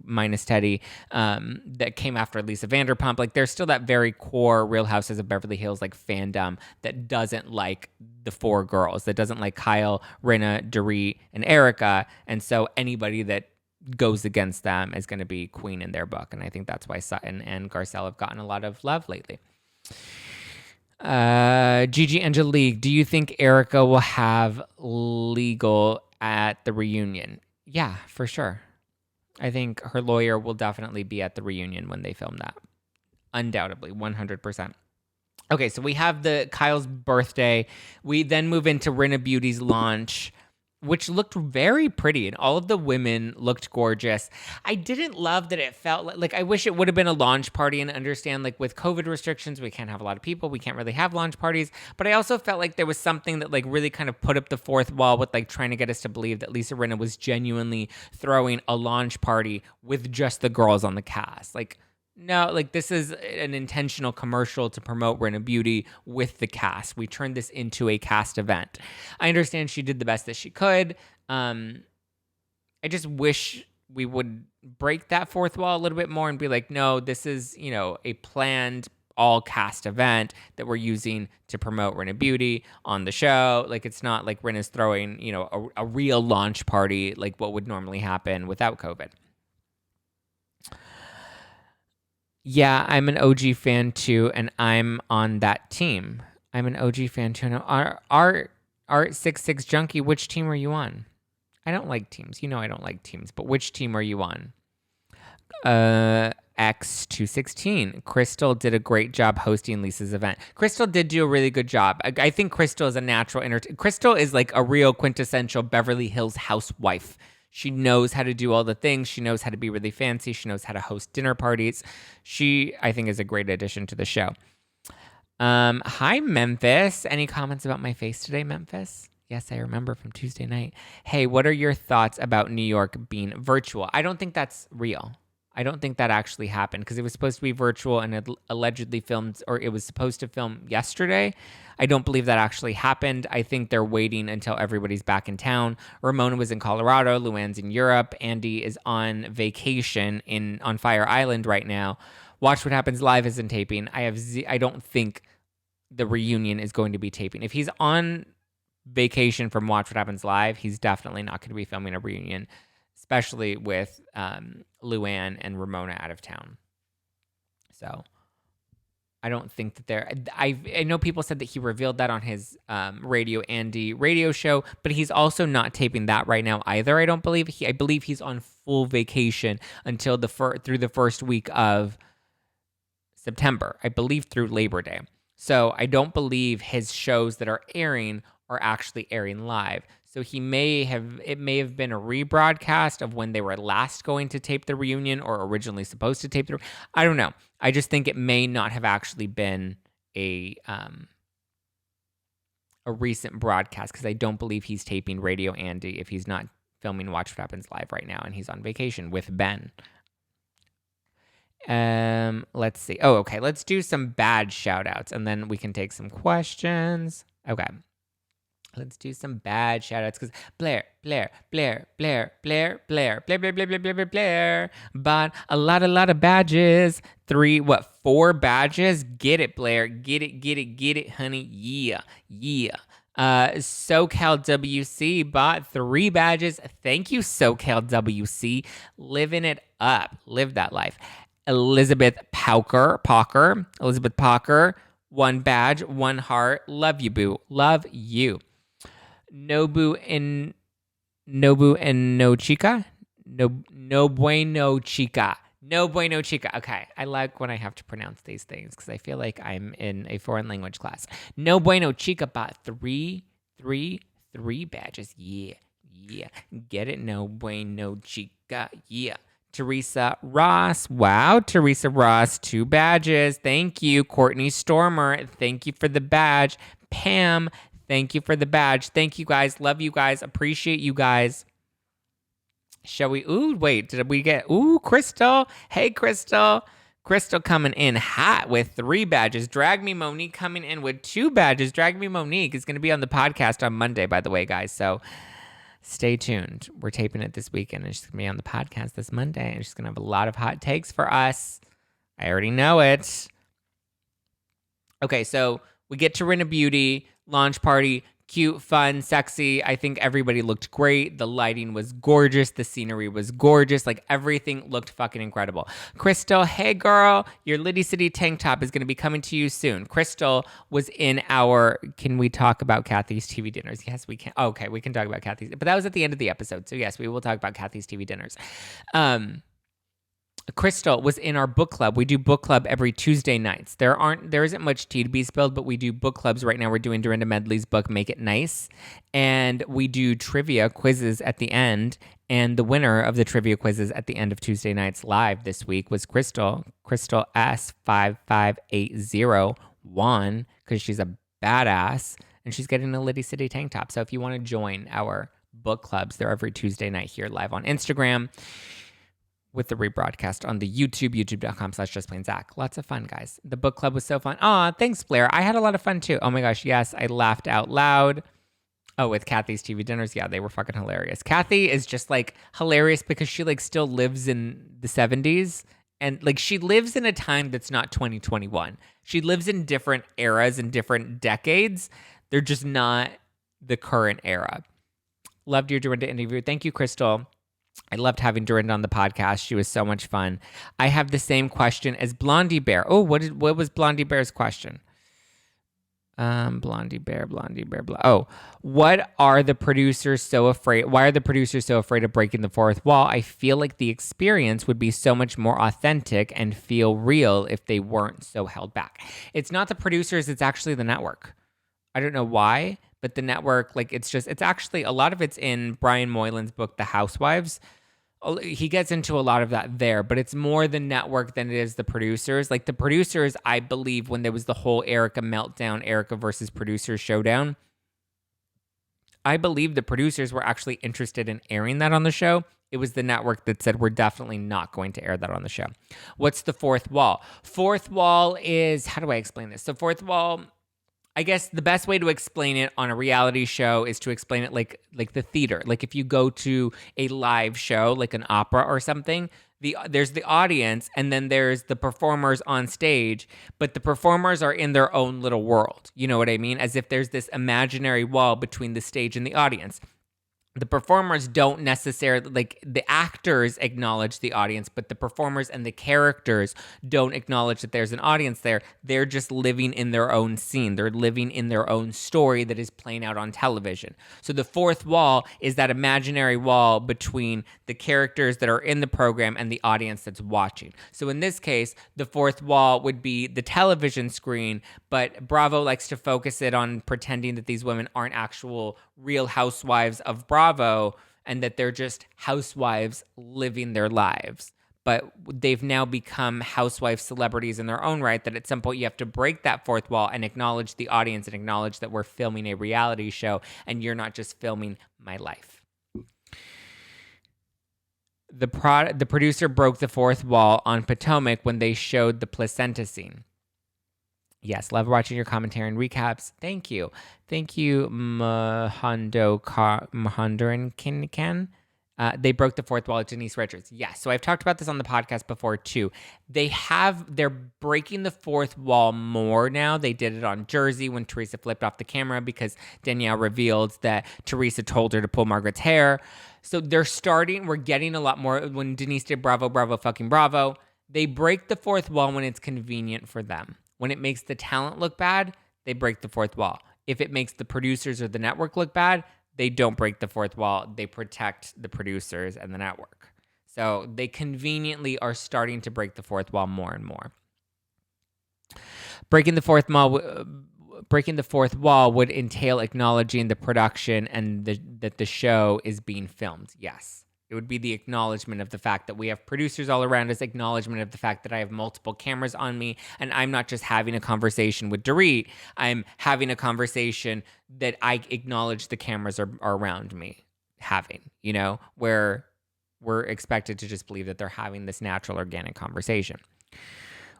minus Teddy that came after Lisa Vanderpump. Like, there's still that very core Real Houses of Beverly Hills like fandom that doesn't like the four girls, that doesn't like Kyle, Rinna, Dorit, and Erica, and so anybody that goes against them is going to be queen in their book. And I think that's why Sutton and Garcelle have gotten a lot of love lately. Gigi Angelique, do you think Erica will have legal at the reunion? Yeah, for sure. I think her lawyer will definitely be at the reunion when they film that. Undoubtedly, 100%. Okay, so we have Kyle's birthday. We then move into Rinna Beauty's launch, which looked very pretty, and all of the women looked gorgeous. I didn't love that it felt like I wish it would have been a launch party, and understand, like, with COVID restrictions, we can't have a lot of people. We can't really have launch parties. But I also felt like there was something that, like, really kind of put up the fourth wall with, like, trying to get us to believe that Lisa Rinna was genuinely throwing a launch party with just the girls on the cast. Like, no, like, this is an intentional commercial to promote Rinna Beauty with the cast. We turned this into a cast event. I understand she did the best that she could. I just wish we would break that fourth wall a little bit more and be like, no, this is, a planned all cast event that we're using to promote Rinna Beauty on the show. Like, it's not like Rinna's throwing, a real launch party like what would normally happen without COVID. Yeah, I'm an OG fan too, and I'm on that team. I'm an OG fan too. Art66 Junkie, which team are you on? I don't like teams. I don't like teams, but which team are you on? X216. Crystal did a great job hosting Lisa's event. Crystal did do a really good job. I think Crystal is a natural Crystal is like a real quintessential Beverly Hills housewife. She knows how to do all the things. She knows how to be really fancy. She knows how to host dinner parties. She, I think, is a great addition to the show. Hi, Memphis. Any comments about my face today, Memphis? Yes, I remember from Tuesday night. Hey, what are your thoughts about New York being virtual? I don't think that's real. I don't think that actually happened because it was supposed to be virtual and it allegedly filmed, or it was supposed to film yesterday. I don't believe that actually happened. I think they're waiting until everybody's back in town. Ramona was in Colorado, Luann's in Europe, Andy is on vacation on Fire Island right now. Watch What Happens Live isn't taping. I don't think the reunion is going to be taping. If he's on vacation from Watch What Happens Live, he's definitely not going to be filming a reunion, especially with Luann and Ramona out of town. So I don't think that I know people said that he revealed that on his Radio Andy radio show, but he's also not taping that right now either. I don't believe I believe he's on full vacation until through the first week of September. I believe through Labor Day. So I don't believe his shows that are airing are actually airing live. So it may have been a rebroadcast of when they were last going to tape the reunion or originally supposed to tape I don't know. I just think it may not have actually been a recent broadcast because I don't believe he's taping Radio Andy if he's not filming Watch What Happens Live right now and he's on vacation with Ben. Let's see. Oh, okay. Let's do some bad shout outs and then we can take some questions. Okay. Let's do some bad shout outs because Blair, bought a lot of badges. 4 badges? Get it, Blair. Get it, honey. Yeah. SoCal WC bought 3 badges. Thank you, SoCal WC. Living it up. Live that life. Elizabeth Pauker, 1 badge, 1 heart. Love you, boo. Love you. Nobu and no chica. No bueno chica. Okay, I like when I have to pronounce these things because I feel like I'm in a foreign language class. No bueno chica bought 3 badges. Yeah. Get it? No bueno chica. Yeah. Teresa Ross. Wow, Teresa Ross, 2 badges. Thank you. Courtney Stormer, thank you for the badge. Pam, thank you for the badge. Thank you guys. Love you guys. Appreciate you guys. Shall we? Ooh, wait. Did we get? Ooh, Crystal. Hey, Crystal. Crystal coming in hot with 3 badges. Drag Me Monique coming in with 2 badges. Drag Me Monique is going to be on the podcast on Monday, by the way, guys. So stay tuned. We're taping it this weekend, and she's going to be on the podcast this Monday, and she's going to have a lot of hot takes for us. I already know it. Okay, so we get to Rinna Beauty, launch party, cute, fun, sexy. I think everybody looked great. The lighting was gorgeous. The scenery was gorgeous. Like, everything looked fucking incredible. Crystal, hey girl, your Liddy City tank top is going to be coming to you soon. Crystal was in can we talk about Kathy's TV dinners? Yes, we can. Okay, we can talk about Kathy's, but that was at the end of the episode. So yes, we will talk about Kathy's TV dinners. Crystal was in our book club. We do book club every Tuesday nights. There isn't much tea to be spilled, but we do book clubs right now. We're doing Dorinda Medley's book, Make It Nice. And we do trivia quizzes at the end. And the winner of the trivia quizzes at the end of Tuesday nights live this week was Crystal S5580 won because she's a badass and she's getting a Liddy City tank top. So if you want to join our book clubs, they're every Tuesday night here live on Instagram, with the rebroadcast on the youtube.com/justplainzack. Lots of fun, guys. The book club was so fun. Aw, thanks, Blair. I had a lot of fun, too. Oh, my gosh, yes. I laughed out loud. Oh, with Kathy's TV dinners. Yeah, they were fucking hilarious. Kathy is just, like, hilarious because she, like, still lives in the 70s. And, like, she lives in a time that's not 2021. She lives in different eras and different decades. They're just not the current era. Loved your Dorinda interview. Thank you, Crystal. I loved having Dorinda on the podcast. She was so much fun. I have the same question as Blondie Bear. Oh, what was Blondie Bear's question? Blondie Bear. Oh, why are the producers so afraid of breaking the fourth wall? I feel like the experience would be so much more authentic and feel real if they weren't so held back. It's not the producers, it's actually the network. I don't know why, but the network, like, it's actually, a lot of it's in Brian Moylan's book, The Housewives. He gets into a lot of that there, but it's more the network than it is the producers. Like, the producers, I believe, when there was the whole Erica meltdown, Erica versus producers showdown, I believe the producers were actually interested in airing that on the show. It was the network that said, we're definitely not going to air that on the show. What's the fourth wall? Fourth wall is, how do I explain this? So fourth wall, I guess the best way to explain it on a reality show is to explain it like the theater. Like if you go to a live show, like an opera or something, there's the audience and then there's the performers on stage, but the performers are in their own little world. You know what I mean? As if there's this imaginary wall between the stage and the audience. The performers don't necessarily, like the actors acknowledge the audience, but the performers and the characters don't acknowledge that there's an audience there. They're just living in their own scene. They're living in their own story that is playing out on television. So the fourth wall is that imaginary wall between the characters that are in the program and the audience that's watching. So in this case, the fourth wall would be the television screen, but Bravo likes to focus it on pretending that these women aren't actual real housewives of Bravo and that they're just housewives living their lives. But they've now become housewife celebrities in their own right, that at some point you have to break that fourth wall and acknowledge the audience and acknowledge that we're filming a reality show and you're not just filming my life. The producer broke the fourth wall on Potomac when they showed the placenta scene. Yes, love watching your commentary and recaps. Thank you. Thank you, Mahandaran. They broke the fourth wall at Denise Richards. Yes, so I've talked about this on the podcast before too. They're breaking the fourth wall more now. They did it on Jersey when Teresa flipped off the camera because Danielle revealed that Teresa told her to pull Margaret's hair. So we're getting a lot more. When Denise did Bravo, Bravo, fucking Bravo, they break the fourth wall when it's convenient for them. When it makes the talent look bad, they break the fourth wall. If it makes the producers or the network look bad, they don't break the fourth wall. They protect the producers and the network. So they conveniently are starting to break the fourth wall more and more. Breaking the fourth wall would entail acknowledging the production and that the show is being filmed. Yes. It would be the acknowledgement of the fact that we have producers all around us, acknowledgement of the fact that I have multiple cameras on me, and I'm not just having a conversation with Dorit. I'm having a conversation that I acknowledge the cameras are around me having, where we're expected to just believe that they're having this natural, organic conversation.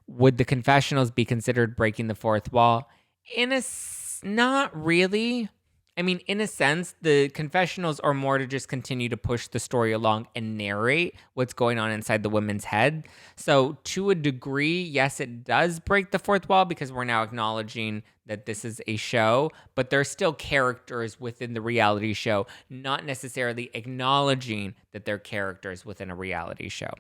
Would the confessionals be considered breaking the fourth wall? Not really. I mean, in a sense, the confessionals are more to just continue to push the story along and narrate what's going on inside the women's head. So to a degree, yes, it does break the fourth wall because we're now acknowledging that this is a show, but there's still characters within the reality show, not necessarily acknowledging that they're characters within a reality show.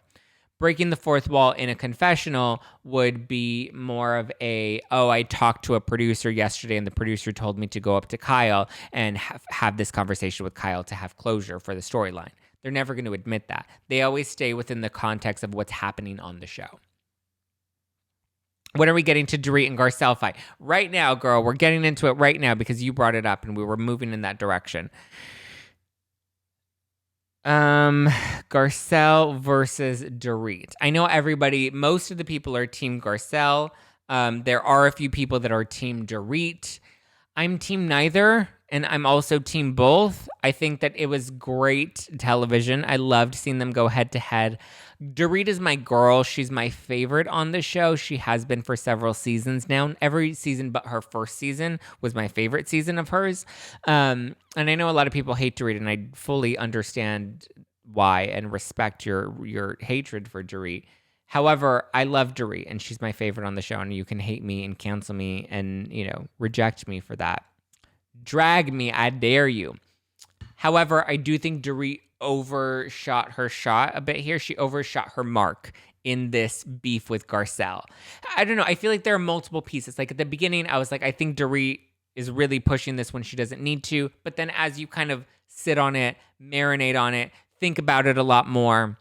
Breaking the fourth wall in a confessional would be more of I talked to a producer yesterday and the producer told me to go up to Kyle and have this conversation with Kyle to have closure for the storyline. They're never going to admit that. They always stay within the context of what's happening on the show. When are we getting to Dorit and Garcelle fight? Right now, girl, we're getting into it right now because you brought it up and we were moving in that direction. Garcelle versus Dorit. I know most of the people are team Garcelle. There are a few people that are team Dorit. I'm team neither, and I'm also team both. I think that it was great television. I loved seeing them go head to head. Dorit is my girl. She's my favorite on the show. She has been for several seasons now. Every season but her first season was my favorite season of hers. And I know a lot of people hate Dorit, and I fully understand why and respect your hatred for Dorit. However, I love Dorit, and she's my favorite on the show, and you can hate me and cancel me and, reject me for that. Drag me, I dare you. However, I do think Dorit overshot her shot a bit here. She overshot her mark in this beef with Garcelle. I don't know. I feel like there are multiple pieces. Like at the beginning, I was like, I think Dorit is really pushing this when she doesn't need to. But then as you kind of sit on it, marinate on it, think about it a lot more,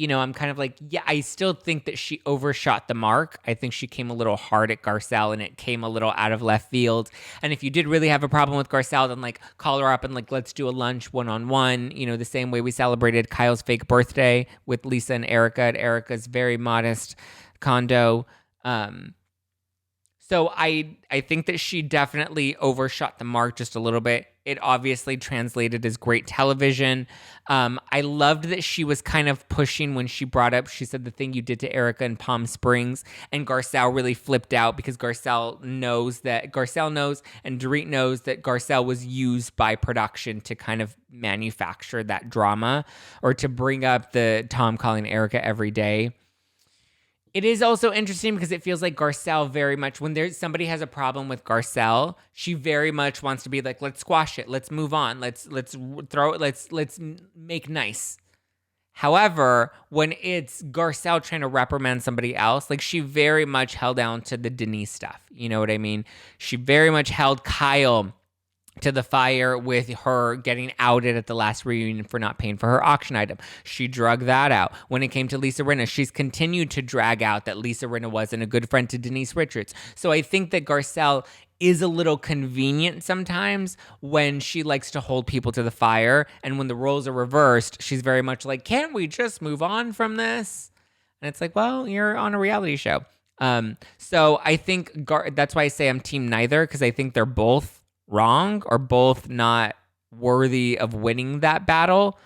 I'm kind of like, yeah, I still think that she overshot the mark. I think she came a little hard at Garcelle and it came a little out of left field. And if you did really have a problem with Garcelle, then call her up and let's do a lunch one-on-one, the same way we celebrated Kyle's fake birthday with Lisa and Erica at Erica's very modest condo. So I think that she definitely overshot the mark just a little bit. it obviously translated as great television. I loved that she was kind of pushing when she brought up, she said the thing you did to Erica in Palm Springs, and Garcelle really flipped out because Garcelle knows and Dorit knows that Garcelle was used by production to kind of manufacture that drama or to bring up the Tom calling Erica every day. It is also interesting because it feels like Garcelle very much, when somebody has a problem with Garcelle, she very much wants to be like, let's squash it, let's move on, let's throw it, let's make nice. However, when it's Garcelle trying to reprimand somebody else, like she very much held down to the Denise stuff. You know what I mean? She very much held Kyle to the fire with her getting outed at the last reunion for not paying for her auction item. She drug that out. When it came to Lisa Rinna, she's continued to drag out that Lisa Rinna wasn't a good friend to Denise Richards. So I think that Garcelle is a little convenient sometimes when she likes to hold people to the fire. And when the roles are reversed, she's very much like, can't we just move on from this? And it's like, well, you're on a reality show. So I think that's why I say I'm team neither, because I think they're both wrong or both not worthy of winning that battle.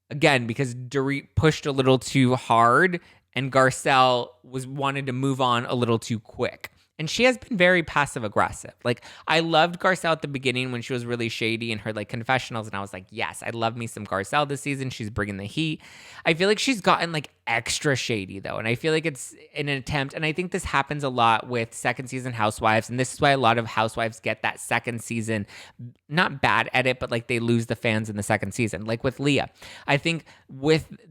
Again, because Dorit pushed a little too hard and Garcelle wanted to move on a little too quick. And she has been very passive aggressive. Like, I loved Garcelle at the beginning when she was really shady in her like confessionals. And I was like, yes, I love me some Garcelle this season. She's bringing the heat. I feel like she's gotten like extra shady though. And I feel like it's an attempt. And I think this happens a lot with second season Housewives. And this is why a lot of Housewives get that second season, not bad edit, but like they lose the fans in the second season. Like with Leah, I think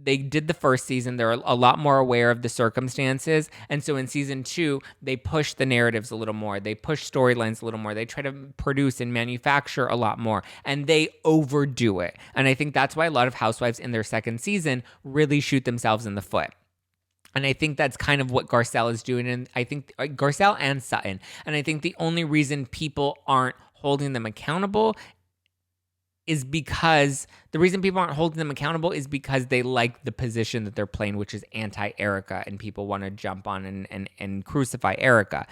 they did the first season, they're a lot more aware of the circumstances. And so in season 2, they push the narratives a little more. They push storylines a little more. They try to produce and manufacture a lot more, and they overdo it. And I think that's why a lot of Housewives in their second season really shoot themselves in the foot. And I think that's kind of what Garcelle is doing. And I think Garcelle and Sutton. And I think the only reason people aren't holding them accountable is because they like the position that they're playing, which is anti-Erica, and people want to jump on and crucify Erica.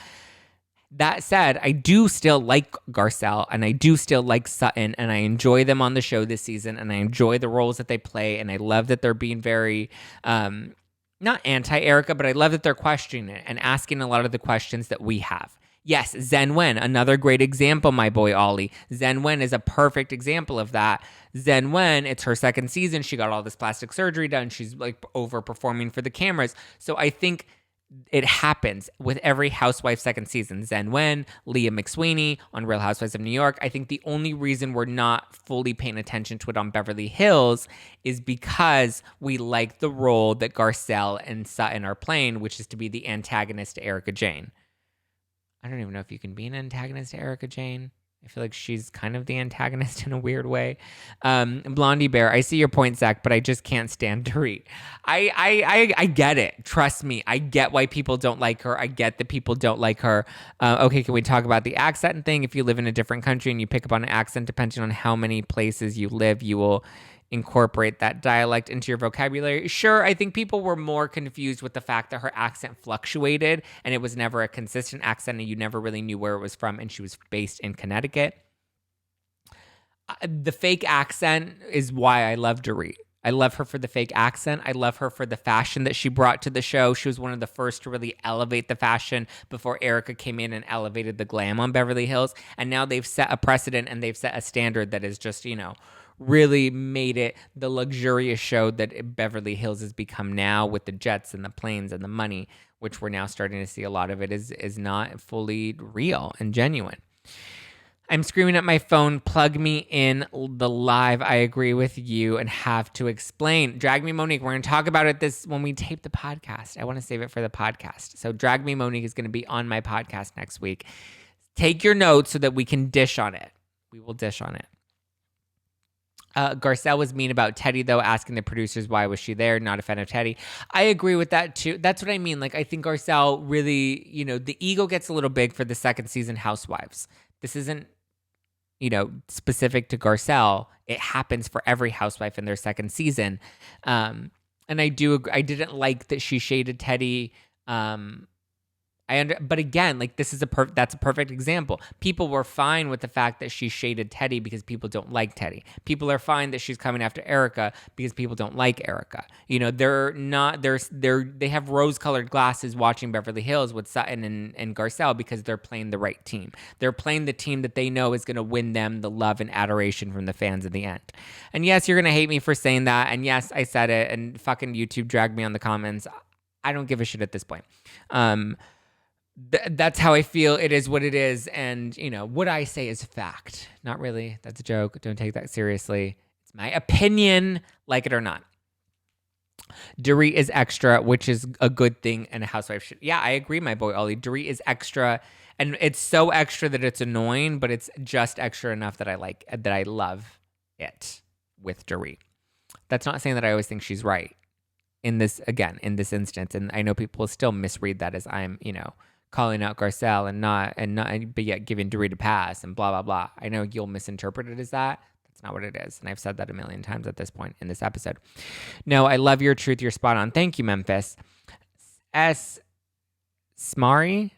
That said, I do still like Garcelle and I do still like Sutton, and I enjoy them on the show this season, and I enjoy the roles that they play, and I love that they're being very not anti-Erica, but I love that they're questioning it and asking a lot of the questions that we have. Yes, Zhen Wen, another great example, my boy Ollie. Zhen Wen is a perfect example of that. Zhen Wen, it's her second season. She got all this plastic surgery done. She's like overperforming for the cameras. So I think it happens with every Housewife second season. Zhen Wen, Leah McSweeney on Real Housewives of New York. I think the only reason we're not fully paying attention to it on Beverly Hills is because we like the role that Garcelle and Sutton are playing, which is to be the antagonist to Erika Jayne. I don't even know if you can be an antagonist to Erika Jayne. I feel like she's kind of the antagonist in a weird way. Blondie Bear, I see your point, Zack, but I just can't stand Dorit. I get it. Trust me. I get why people don't like her. I get that people don't like her. Okay, can we talk about the accent thing? If you live in a different country and you pick up on an accent, depending on how many places you live, you will incorporate that dialect into your vocabulary. Sure, I think people were more confused with the fact that her accent fluctuated and it was never a consistent accent and you never really knew where it was from, and she was based in Connecticut. The fake accent is why I love Dorit. I love her for the fake accent. I love her for the fashion that she brought to the show. She was one of the first to really elevate the fashion before Erica came in and elevated the glam on Beverly Hills. And now they've set a precedent and they've set a standard that is just, really made it the luxurious show that Beverly Hills has become now, with the jets and the planes and the money, which we're now starting to see a lot of it is not fully real and genuine. I'm screaming at my phone, plug me in the live. I agree with you and have to explain. Drag Me Monique, we're going to talk about it when we tape the podcast. I want to save it for the podcast. So Drag Me Monique is going to be on my podcast next week. Take your notes so that we can dish on it. We will dish on it. Garcelle was mean about Teddy, though, asking the producers why was she there. Not a fan of Teddy. I agree with that, too. That's what I mean. Like, I think Garcelle really, the ego gets a little big for the second season Housewives. This isn't, specific to Garcelle. It happens for every housewife in their second season. And I didn't like that she shaded Teddy. But again, like this is that's a perfect example. People were fine with the fact that she shaded Teddy because people don't like Teddy. People are fine that she's coming after Erica because people don't like Erica. You know, they have rose-colored glasses watching Beverly Hills with Sutton and Garcelle because they're playing the right team. They're playing the team that they know is going to win them the love and adoration from the fans in the end. And yes, you're going to hate me for saying that. And yes, I said it. And fucking YouTube dragged me on the comments. I don't give a shit at this point. That's how I feel. It is what it is. And, you know, what I say is fact. Not really. That's a joke. Don't take that seriously. It's my opinion, like it or not. Dorit is extra, which is a good thing, and a housewife should. Yeah, I agree, my boy Ollie. Dorit is extra, and it's so extra that it's annoying, but it's just extra enough that I love it with Dorit. That's not saying that I always think she's right in this instance. And I know people still misread that as I'm, you know, calling out Garcelle and not, but yet giving Dorit a pass and blah, blah, blah. I know you'll misinterpret it as that. That's not what it is. And I've said that a million times at this point in this episode. No, I love your truth. You're spot on. Thank you, Memphis. SS Mari.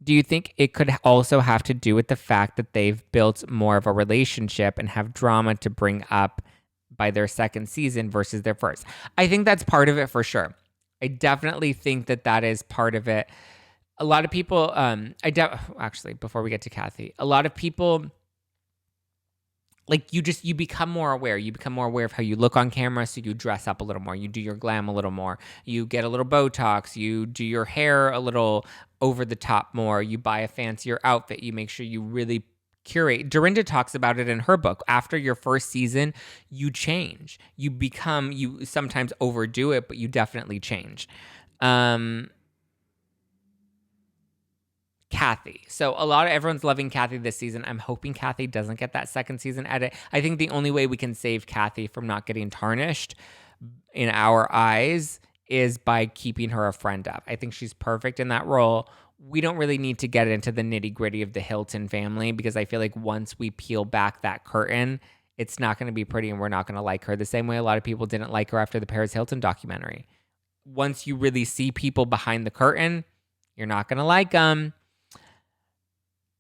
Do you think it could also have to do with the fact that they've built more of a relationship and have drama to bring up by their second season versus their first? I think that's part of it for sure. I definitely think that is part of it. A lot of people, actually, before we get to Kathy, a lot of people, like you become more aware. You become more aware of how you look on camera, so you dress up a little more. You do your glam a little more. You get a little Botox. You do your hair a little over the top more. You buy a fancier outfit. You make sure you really curate. Dorinda talks about it in her book. After your first season, you change. You sometimes overdo it, but you definitely change. Kathy. So everyone's loving Kathy this season. I'm hoping Kathy doesn't get that second season edit. I think the only way we can save Kathy from not getting tarnished in our eyes is by keeping her a friend of. I think she's perfect in that role. We don't really need to get into the nitty gritty of the Hilton family because I feel like once we peel back that curtain, it's not going to be pretty and we're not going to like her the same way a lot of people didn't like her after the Paris Hilton documentary. Once you really see people behind the curtain, you're not going to like them.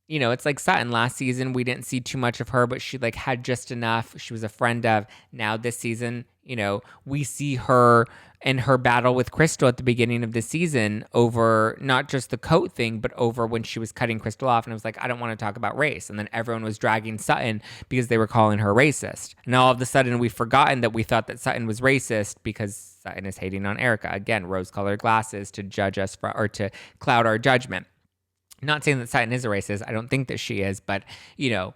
You know, it's like Sutton. Last season, we didn't see too much of her, but she like had just enough. She was a friend of. Now this season, you know, we see her in her battle with Crystal at the beginning of the season over not just the coat thing, but over when she was cutting Crystal off. And I was like, I don't want to talk about race. And then everyone was dragging Sutton because they were calling her racist. And all of a sudden, we've forgotten that we thought that Sutton was racist because Sutton is hating on Erica. Again, rose-colored glasses to judge us or to cloud our judgment. Not saying that Sutton is a racist. I don't think that she is. But, you know,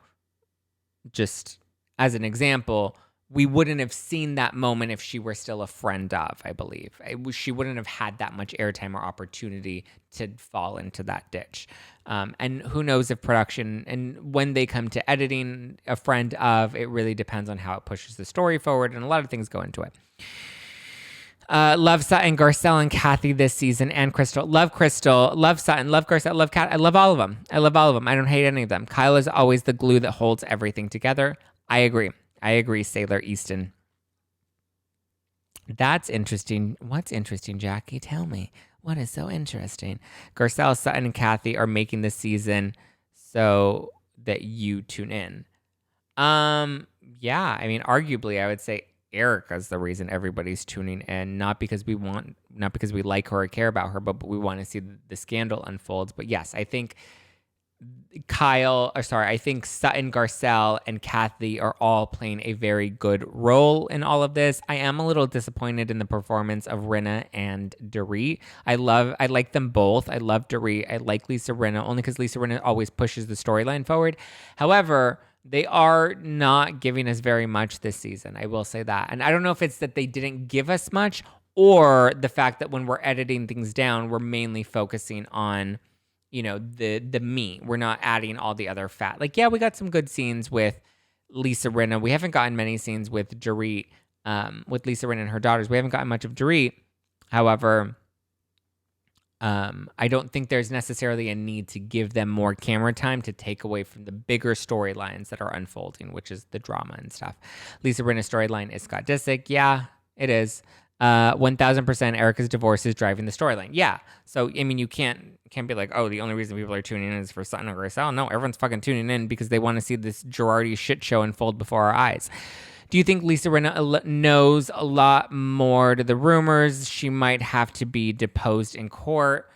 just as an example, we wouldn't have seen that moment if she were still a friend of, I believe. She wouldn't have had that much airtime or opportunity to fall into that ditch. And who knows if production, and when they come to editing a friend of, it really depends on how it pushes the story forward. And a lot of things go into it. Love Sutton, Garcelle, and Kathy this season, and Crystal. Love Crystal, love Sutton, love Garcelle, love Kat. I love all of them. I don't hate any of them. Kyle is always the glue that holds everything together. I agree, Sailor Easton. That's interesting. What's interesting, Jackie? Tell me. What is so interesting? Garcelle, Sutton, and Kathy are making this season so that you tune in. Yeah, I mean, arguably, I would say Erica's the reason everybody's tuning in, not because we like her or care about her, but we want to see the scandal unfolds. But yes, I think I think Sutton, Garcelle, and Kathy are all playing a very good role in all of this. I am a little disappointed in the performance of Rinna and Dorit. I like them both. I love Dorit. I like Lisa Rinna only because Lisa Rinna always pushes the storyline forward. However, they are not giving us very much this season. I will say that. And I don't know if it's that they didn't give us much or the fact that when we're editing things down, we're mainly focusing on, you know, the meat. We're not adding all the other fat. Like, yeah, we got some good scenes with Lisa Rinna. We haven't gotten many scenes with Dorit, with Lisa Rinna and her daughters. We haven't gotten much of Dorit. However, I don't think there's necessarily a need to give them more camera time to take away from the bigger storylines that are unfolding, which is the drama and stuff. Lisa Rinna's storyline is Scott Disick. Yeah, it is. 1000% Erica's divorce is driving the storyline. Yeah. So, I mean, you can't be like, oh, the only reason people are tuning in is for Sutton or Garcelle. No, everyone's fucking tuning in because they want to see this Girardi shit show unfold before our eyes. Do you think Lisa Rinna knows a lot more to the rumors? She might have to be deposed in court.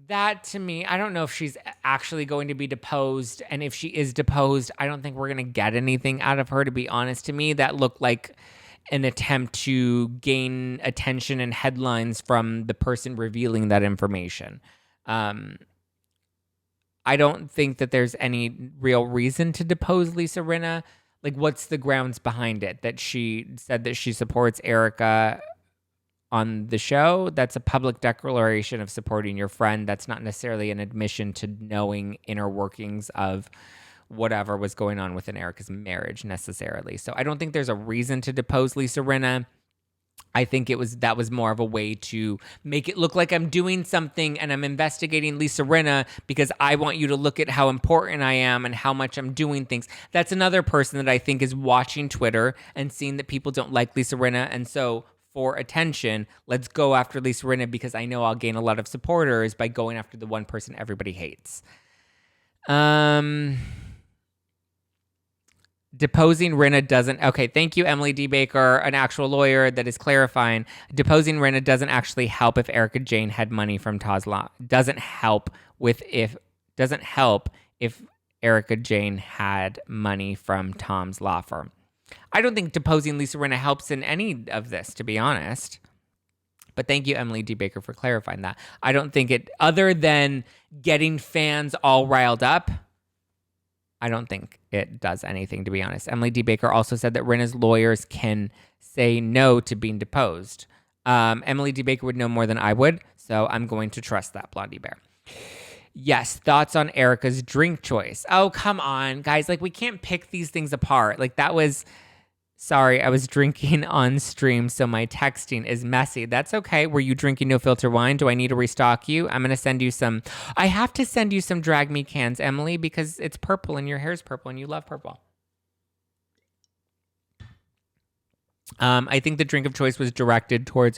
That, to me, I don't know if she's actually going to be deposed. And if she is deposed, I don't think we're going to get anything out of her, to be honest. To me, that looked like an attempt to gain attention and headlines from the person revealing that information. I don't think that there's any real reason to depose Lisa Rinna. Like, what's the grounds behind it? That she said that she supports Erica on the show? That's a public declaration of supporting your friend. That's not necessarily an admission to knowing inner workings of whatever was going on within Erica's marriage necessarily. So I don't think there's a reason to depose Lisa Rinna. I think that was more of a way to make it look like I'm doing something and I'm investigating Lisa Rinna because I want you to look at how important I am and how much I'm doing things. That's another person that I think is watching Twitter and seeing that people don't like Lisa Rinna. And so for attention, let's go after Lisa Rinna because I know I'll gain a lot of supporters by going after the one person everybody hates. Deposing Rinna doesn't... Okay, thank you, Emily D. Baker, an actual lawyer that is clarifying. Deposing Rinna doesn't actually help if Erica Jane had money from Tom's law. Doesn't help if Erica Jane had money from Tom's law firm. I don't think deposing Lisa Rinna helps in any of this, to be honest. But thank you, Emily D. Baker, for clarifying that. I don't think it... Other than getting fans all riled up, I don't think it does anything, to be honest. Emily D. Baker also said that Rinna's lawyers can say no to being deposed. Emily D. Baker would know more than I would, so I'm going to trust that, Blondie Bear. Yes, thoughts on Erica's drink choice. Oh, come on, guys. Like, we can't pick these things apart. Like, that was... Sorry, I was drinking on stream, so my texting is messy. That's okay. Were you drinking no filter wine? Do I need to restock you? I'm going to send you some. I have to send you some Drag Me cans, Emily, because it's purple and your hair's purple and you love purple. I think the drink of choice was directed towards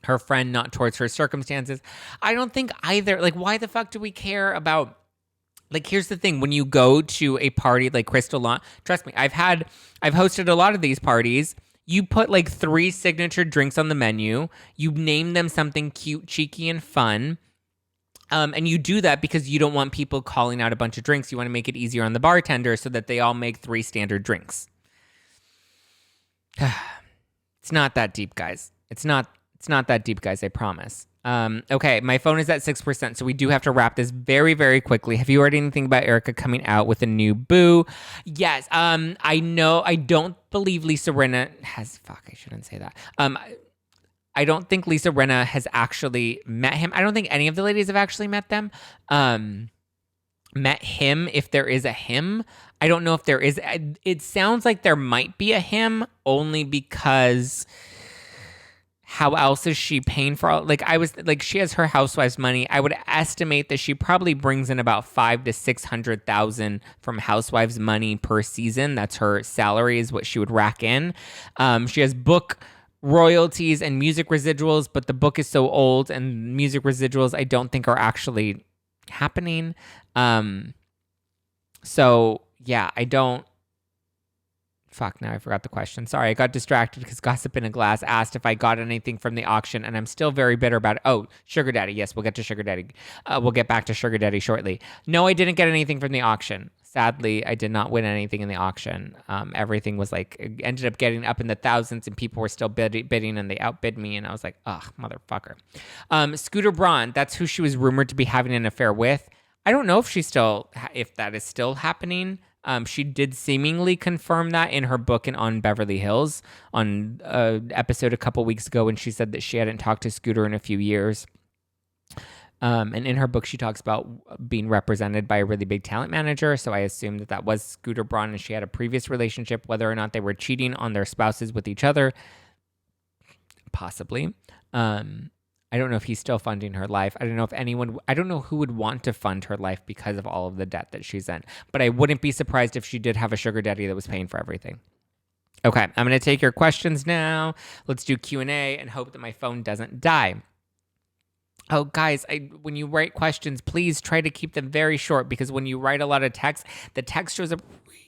her friend, not towards her circumstances. I don't think either. Like, why the fuck do we care about... Like, here's the thing. When you go to a party like Crystal Lawn, trust me, I've hosted a lot of these parties. You put like 3 signature drinks on the menu. You name them something cute, cheeky, and fun. And you do that because you don't want people calling out a bunch of drinks. You want to make it easier on the bartender so that they all make 3 standard drinks. It's not that deep, guys. It's not that deep, guys, I promise. Okay, my phone is at 6%, so we do have to wrap this very, very quickly. Have you heard anything about Erica coming out with a new boo? Yes, I know. I don't believe Lisa Rinna has... Fuck, I shouldn't say that. I don't think Lisa Rinna has actually met him. I don't think any of the ladies have actually met them. Met him, if there is a him. I don't know if there is. It sounds like there might be a him, only because... How else is she paying for all? Like, she has her Housewives money. I would estimate that she probably brings in about $500,000 to $600,000 from Housewives money per season. That's her salary, is what she would rack in. She has book royalties and music residuals, but the book is so old and music residuals I don't think are actually happening. So yeah, I don't. Fuck, now I forgot the question. Sorry, I got distracted because Gossip in a Glass asked if I got anything from the auction, and I'm still very bitter about it. Oh, Sugar Daddy. Yes, we'll get to Sugar Daddy. We'll get back to Sugar Daddy shortly. No, I didn't get anything from the auction. Sadly, I did not win anything in the auction. Everything was ended up getting up in the thousands, and people were still bidding, and they outbid me, and I was like, ugh, motherfucker. Scooter Braun, that's who she was rumored to be having an affair with. I don't know if that is still happening. She did seemingly confirm that in her book and on Beverly Hills on an episode a couple weeks ago when she said that she hadn't talked to Scooter in a few years. And in her book, she talks about being represented by a really big talent manager. So I assume that was Scooter Braun and she had a previous relationship, whether or not they were cheating on their spouses with each other. Possibly. I don't know if he's still funding her life. I don't know who would want to fund her life because of all of the debt that she's in. But I wouldn't be surprised if she did have a sugar daddy that was paying for everything. Okay, I'm going to take your questions now. Let's do Q&A and hope that my phone doesn't die. Oh, guys, when you write questions, please try to keep them very short because when you write a lot of text, the text shows up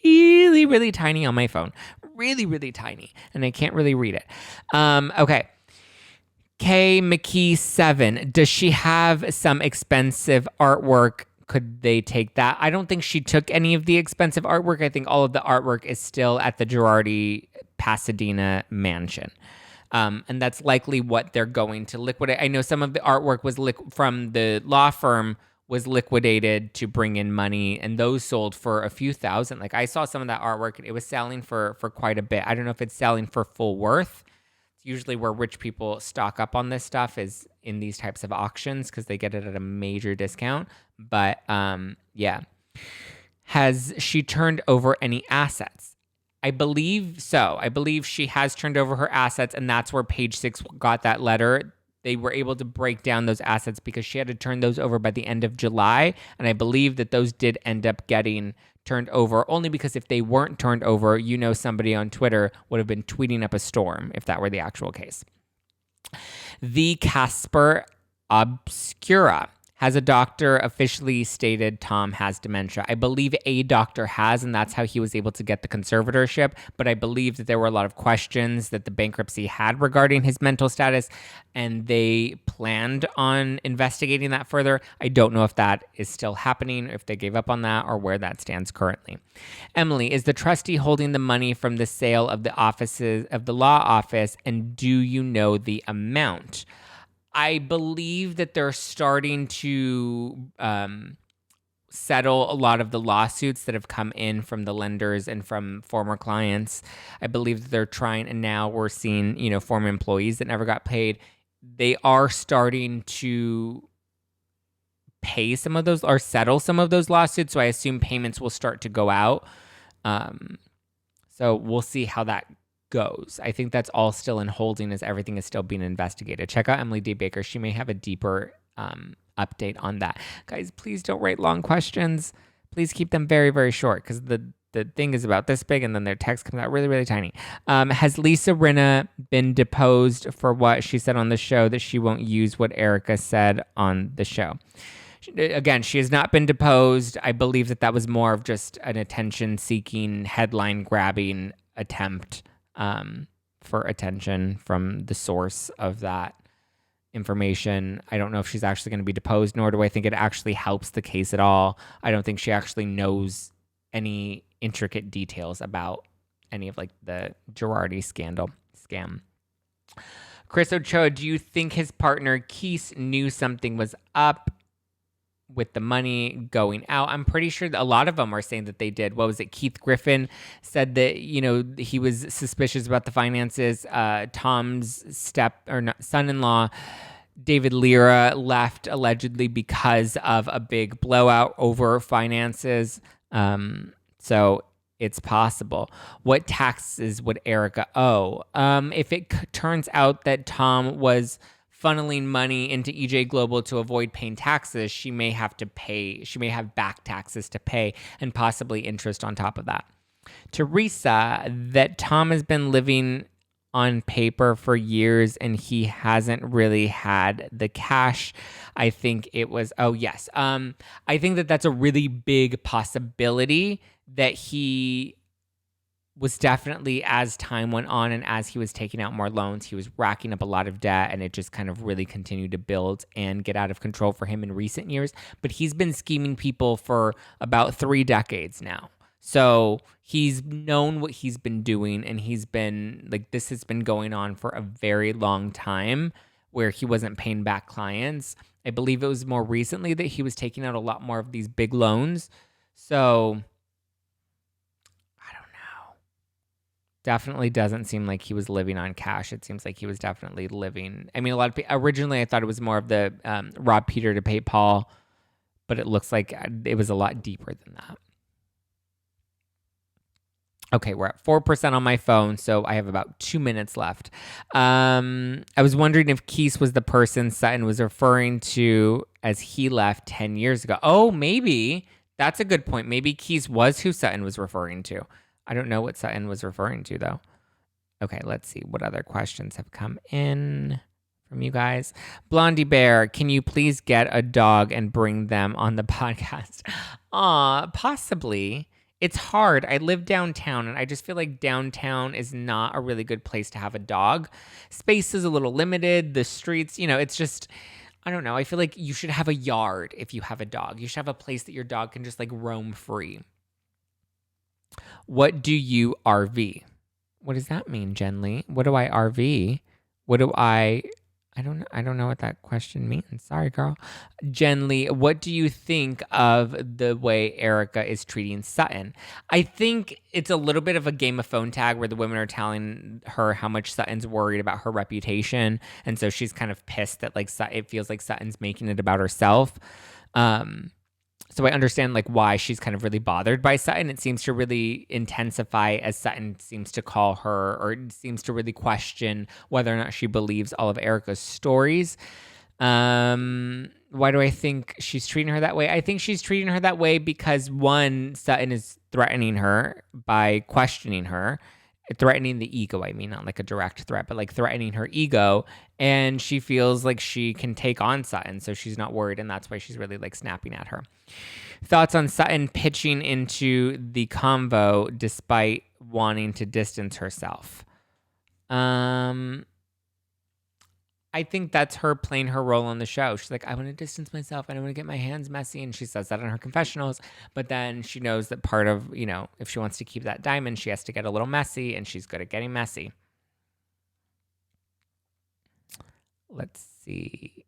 really, really tiny on my phone. Really, really tiny. And I can't really read it. Okay. K McKee 7. Does she have some expensive artwork? Could they take that? I don't think she took any of the expensive artwork. I think all of the artwork is still at the Girardi Pasadena mansion. And that's likely what they're going to liquidate. I know some of the artwork was from the law firm was liquidated to bring in money, and those sold for a few thousand. Like I saw some of that artwork, and it was selling for quite a bit. I don't know if it's selling for full worth. It's usually where rich people stock up on this stuff is in these types of auctions because they get it at a major discount. But yeah. Has she turned over any assets? I believe so. I believe she has turned over her assets, and that's where Page Six got that letter. They were able to break down those assets because she had to turn those over by the end of July, and I believe that those did end up getting turned over only because if they weren't turned over, somebody on Twitter would have been tweeting up a storm if that were the actual case. The Casper Obscura. Has a doctor officially stated Tom has dementia? I believe a doctor has, and that's how he was able to get the conservatorship. But I believe that there were a lot of questions that the bankruptcy had regarding his mental status, and they planned on investigating that further. I don't know if that is still happening, if they gave up on that, or where that stands currently. Emily, is the trustee holding the money from the sale of the offices of the law office, and do you know the amount? I believe that they're starting to settle a lot of the lawsuits that have come in from the lenders and from former clients. I believe that they're trying, and now we're seeing, former employees that never got paid. They are starting to pay some of those or settle some of those lawsuits. So I assume payments will start to go out. So we'll see how that goes. I think that's all still in holding as everything is still being investigated. Check out Emily D. Baker. She may have a deeper update on that. Guys, please don't write long questions. Please keep them very, very short because the thing is about this big and then their text comes out really, really tiny. Has Lisa Rinna been deposed for what she said on the show that she won't use what Erica said on the show? Again, she has not been deposed. I believe that was more of just an attention-seeking, headline-grabbing attempt for attention from the source of that information. I don't know if she's actually going to be deposed, nor do I think it actually helps the case at all. I don't think she actually knows any intricate details about any of the Girardi scam. Chris Ochoa, do you think his partner Keith knew something was up with the money going out? I'm pretty sure that a lot of them are saying that they did. What was it? Keith Griffin said that, he was suspicious about the finances. Tom's son-in-law, David Lira, left allegedly because of a big blowout over finances. So it's possible. What taxes would Erica owe? If it turns out that Tom was funneling money into EJ Global to avoid paying taxes, she may have back taxes to pay and possibly interest on top of that. Teresa, that Tom has been living on paper for years and he hasn't really had the cash. I think it was, yes. I think that that's a really big possibility that he was definitely, as time went on and as he was taking out more loans, he was racking up a lot of debt, and it just kind of really continued to build and get out of control for him in recent years. But he's been scheming people for about 3 decades now. So he's known what he's been doing, and he's been this has been going on for a very long time where he wasn't paying back clients. I believe it was more recently that he was taking out a lot more of these big loans. So definitely doesn't seem like he was living on cash. It seems like he was definitely living. I mean, a lot of people, originally I thought it was more of the rob Peter to pay Paul, but it looks like it was a lot deeper than that. Okay, we're at 4% on my phone, so I have about 2 minutes left. I was wondering if Keith was the person Sutton was referring to as he left 10 years ago. Oh, maybe. That's a good point. Maybe Keith was who Sutton was referring to. I don't know what Sutton was referring to, though. Okay, let's see what other questions have come in from you guys. Blondie Bear, can you please get a dog and bring them on the podcast? Possibly. It's hard. I live downtown, and I just feel like downtown is not a really good place to have a dog. Space is a little limited. The streets, it's just, I don't know. I feel like you should have a yard if you have a dog. You should have a place that your dog can just like roam free. What do you RV? What does that mean, Jen Lee? What do I RV? What do I don't know. I don't know what that question means. Sorry, girl. Jen Lee, what do you think of the way Erica is treating Sutton? I think it's a little bit of a game of phone tag where the women are telling her how much Sutton's worried about her reputation. And so she's kind of pissed that like it feels like Sutton's making it about herself. So I understand like why she's kind of really bothered by Sutton. It seems to really intensify as Sutton seems to call her or seems to really question whether or not she believes all of Erica's stories. Why do I think she's treating her that way? I think she's treating her that way because one, Sutton is threatening her by questioning her. Threatening the ego, I mean, not like a direct threat, but like threatening her ego. And she feels like she can take on Sutton, so she's not worried, and that's why she's really like snapping at her. Thoughts on Sutton pitching into the convo despite wanting to distance herself? I think that's her playing her role on the show. She's like, I want to distance myself. I don't want to get my hands messy. And she says that in her confessionals. But then she knows that part of, if she wants to keep that diamond, she has to get a little messy. And she's good at getting messy. Let's see.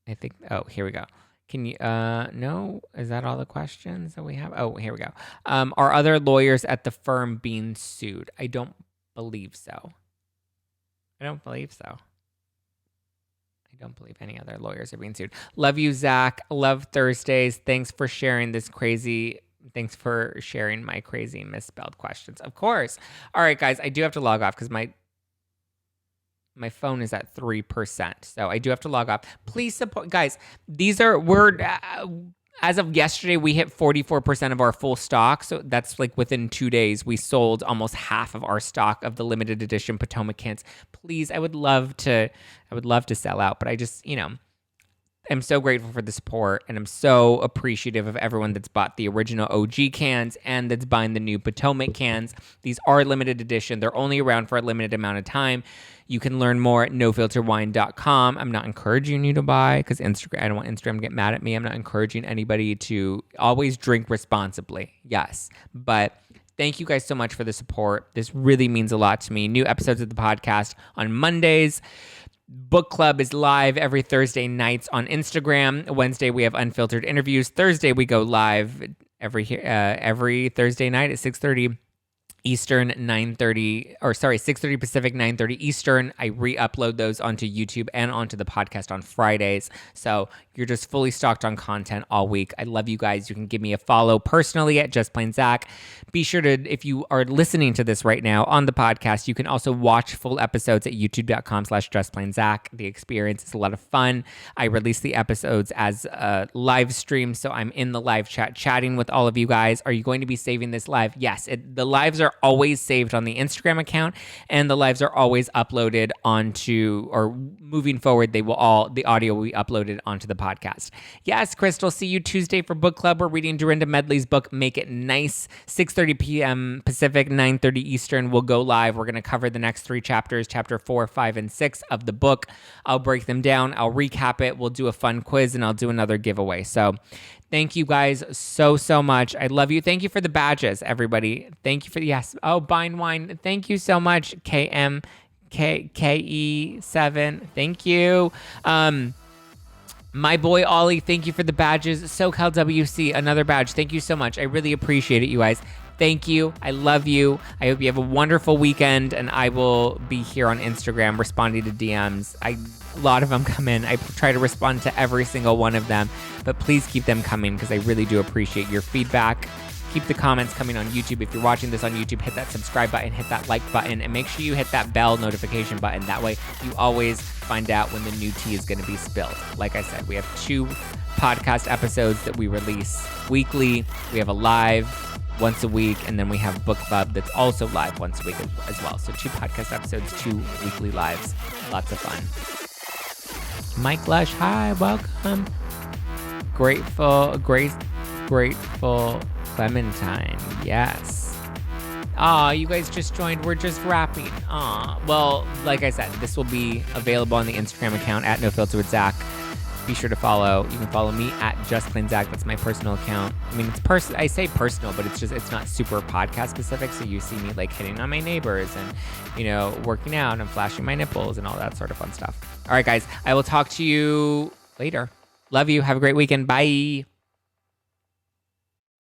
I think, here we go. Can you, no? Is that all the questions that we have? Oh, here we go. Are other lawyers at the firm being sued? I don't believe so. I don't believe any other lawyers are being sued. Love you, Zack. Love Thursdays. Thanks for sharing my crazy misspelled questions. Of course. All right, guys, I do have to log off because my phone is at 3%. So I do have to log off. Please support, guys. As of yesterday, we hit 44% of our full stock. So that's like within 2 days, we sold almost half of our stock of the limited edition Potomac cans. Please, I would love to sell out, but I just, I'm so grateful for the support, and I'm so appreciative of everyone that's bought the original OG cans and that's buying the new Potomac cans. These are limited edition. They're only around for a limited amount of time. You can learn more at nofilterwine.com. I'm not encouraging you to buy because I don't want Instagram to get mad at me. I'm not encouraging anybody to always drink responsibly. Yes, but thank you guys so much for the support. This really means a lot to me. New episodes of the podcast on Mondays. Book club is live every Thursday nights on Instagram. Wednesday, we have unfiltered interviews. Thursday, we go live every Thursday night at 6:30 Eastern, 6:30 Pacific, 9:30 Eastern. I re-upload those onto YouTube and onto the podcast on Fridays. So you're just fully stocked on content all week. I love you guys. You can give me a follow personally at Just Plain Zack. Be sure to, if you are listening to this right now on the podcast, you can also watch full episodes at youtube.com/justplainzack. The experience is a lot of fun. I release the episodes as a live stream, so I'm in the live chat chatting with all of you guys. Are you going to be saving this live? Yes, the lives are always saved on the Instagram account, and the lives are always uploaded onto, or moving forward, the audio will be uploaded onto the podcast. Yes, Crystal, see you Tuesday for book club. We're reading Dorinda Medley's book, Make It Nice, 6:30 p.m. Pacific, 9:30 Eastern. We'll go live. We're going to cover the next 3 chapters, chapter 4, 5, and 6 of the book. I'll break them down. I'll recap it. We'll do a fun quiz, and I'll do another giveaway. So thank you guys so much. I love you. Thank you for the badges, everybody. Thank you for yes. Oh, Bine Wine. Thank you so much. KE7. Thank you. My boy Ollie, thank you for the badges. SoCal WC, another badge. Thank you so much. I really appreciate it, you guys. Thank you. I love you. I hope you have a wonderful weekend, and I will be here on Instagram responding to DMs. A lot of them come in. I try to respond to every single one of them, but please keep them coming because I really do appreciate your feedback. Keep the comments coming on YouTube. If you're watching this on YouTube, hit that subscribe button, hit that like button, and make sure you hit that bell notification button. That way you always find out when the new tea is going to be spilled. Like I said, we have 2 podcast episodes that we release weekly. We have a live once a week, and then we have Book Club that's also live once a week as well. So 2 podcast episodes, 2 weekly lives. Lots of fun. Mike Lush, hi, welcome. Grateful Clementine, yes. Aw, you guys just joined. We're just wrapping. Aw, well, like I said, this will be available on the Instagram account at No Filter with Zack. Be sure to follow. You can follow me at Just Plain Zack. That's my personal account. I mean, it's I say personal, but it's not super podcast specific. So you see me like hitting on my neighbors and, you know, working out and flashing my nipples and all that sort of fun stuff. All right, guys, I will talk to you later. Love you. Have a great weekend. Bye.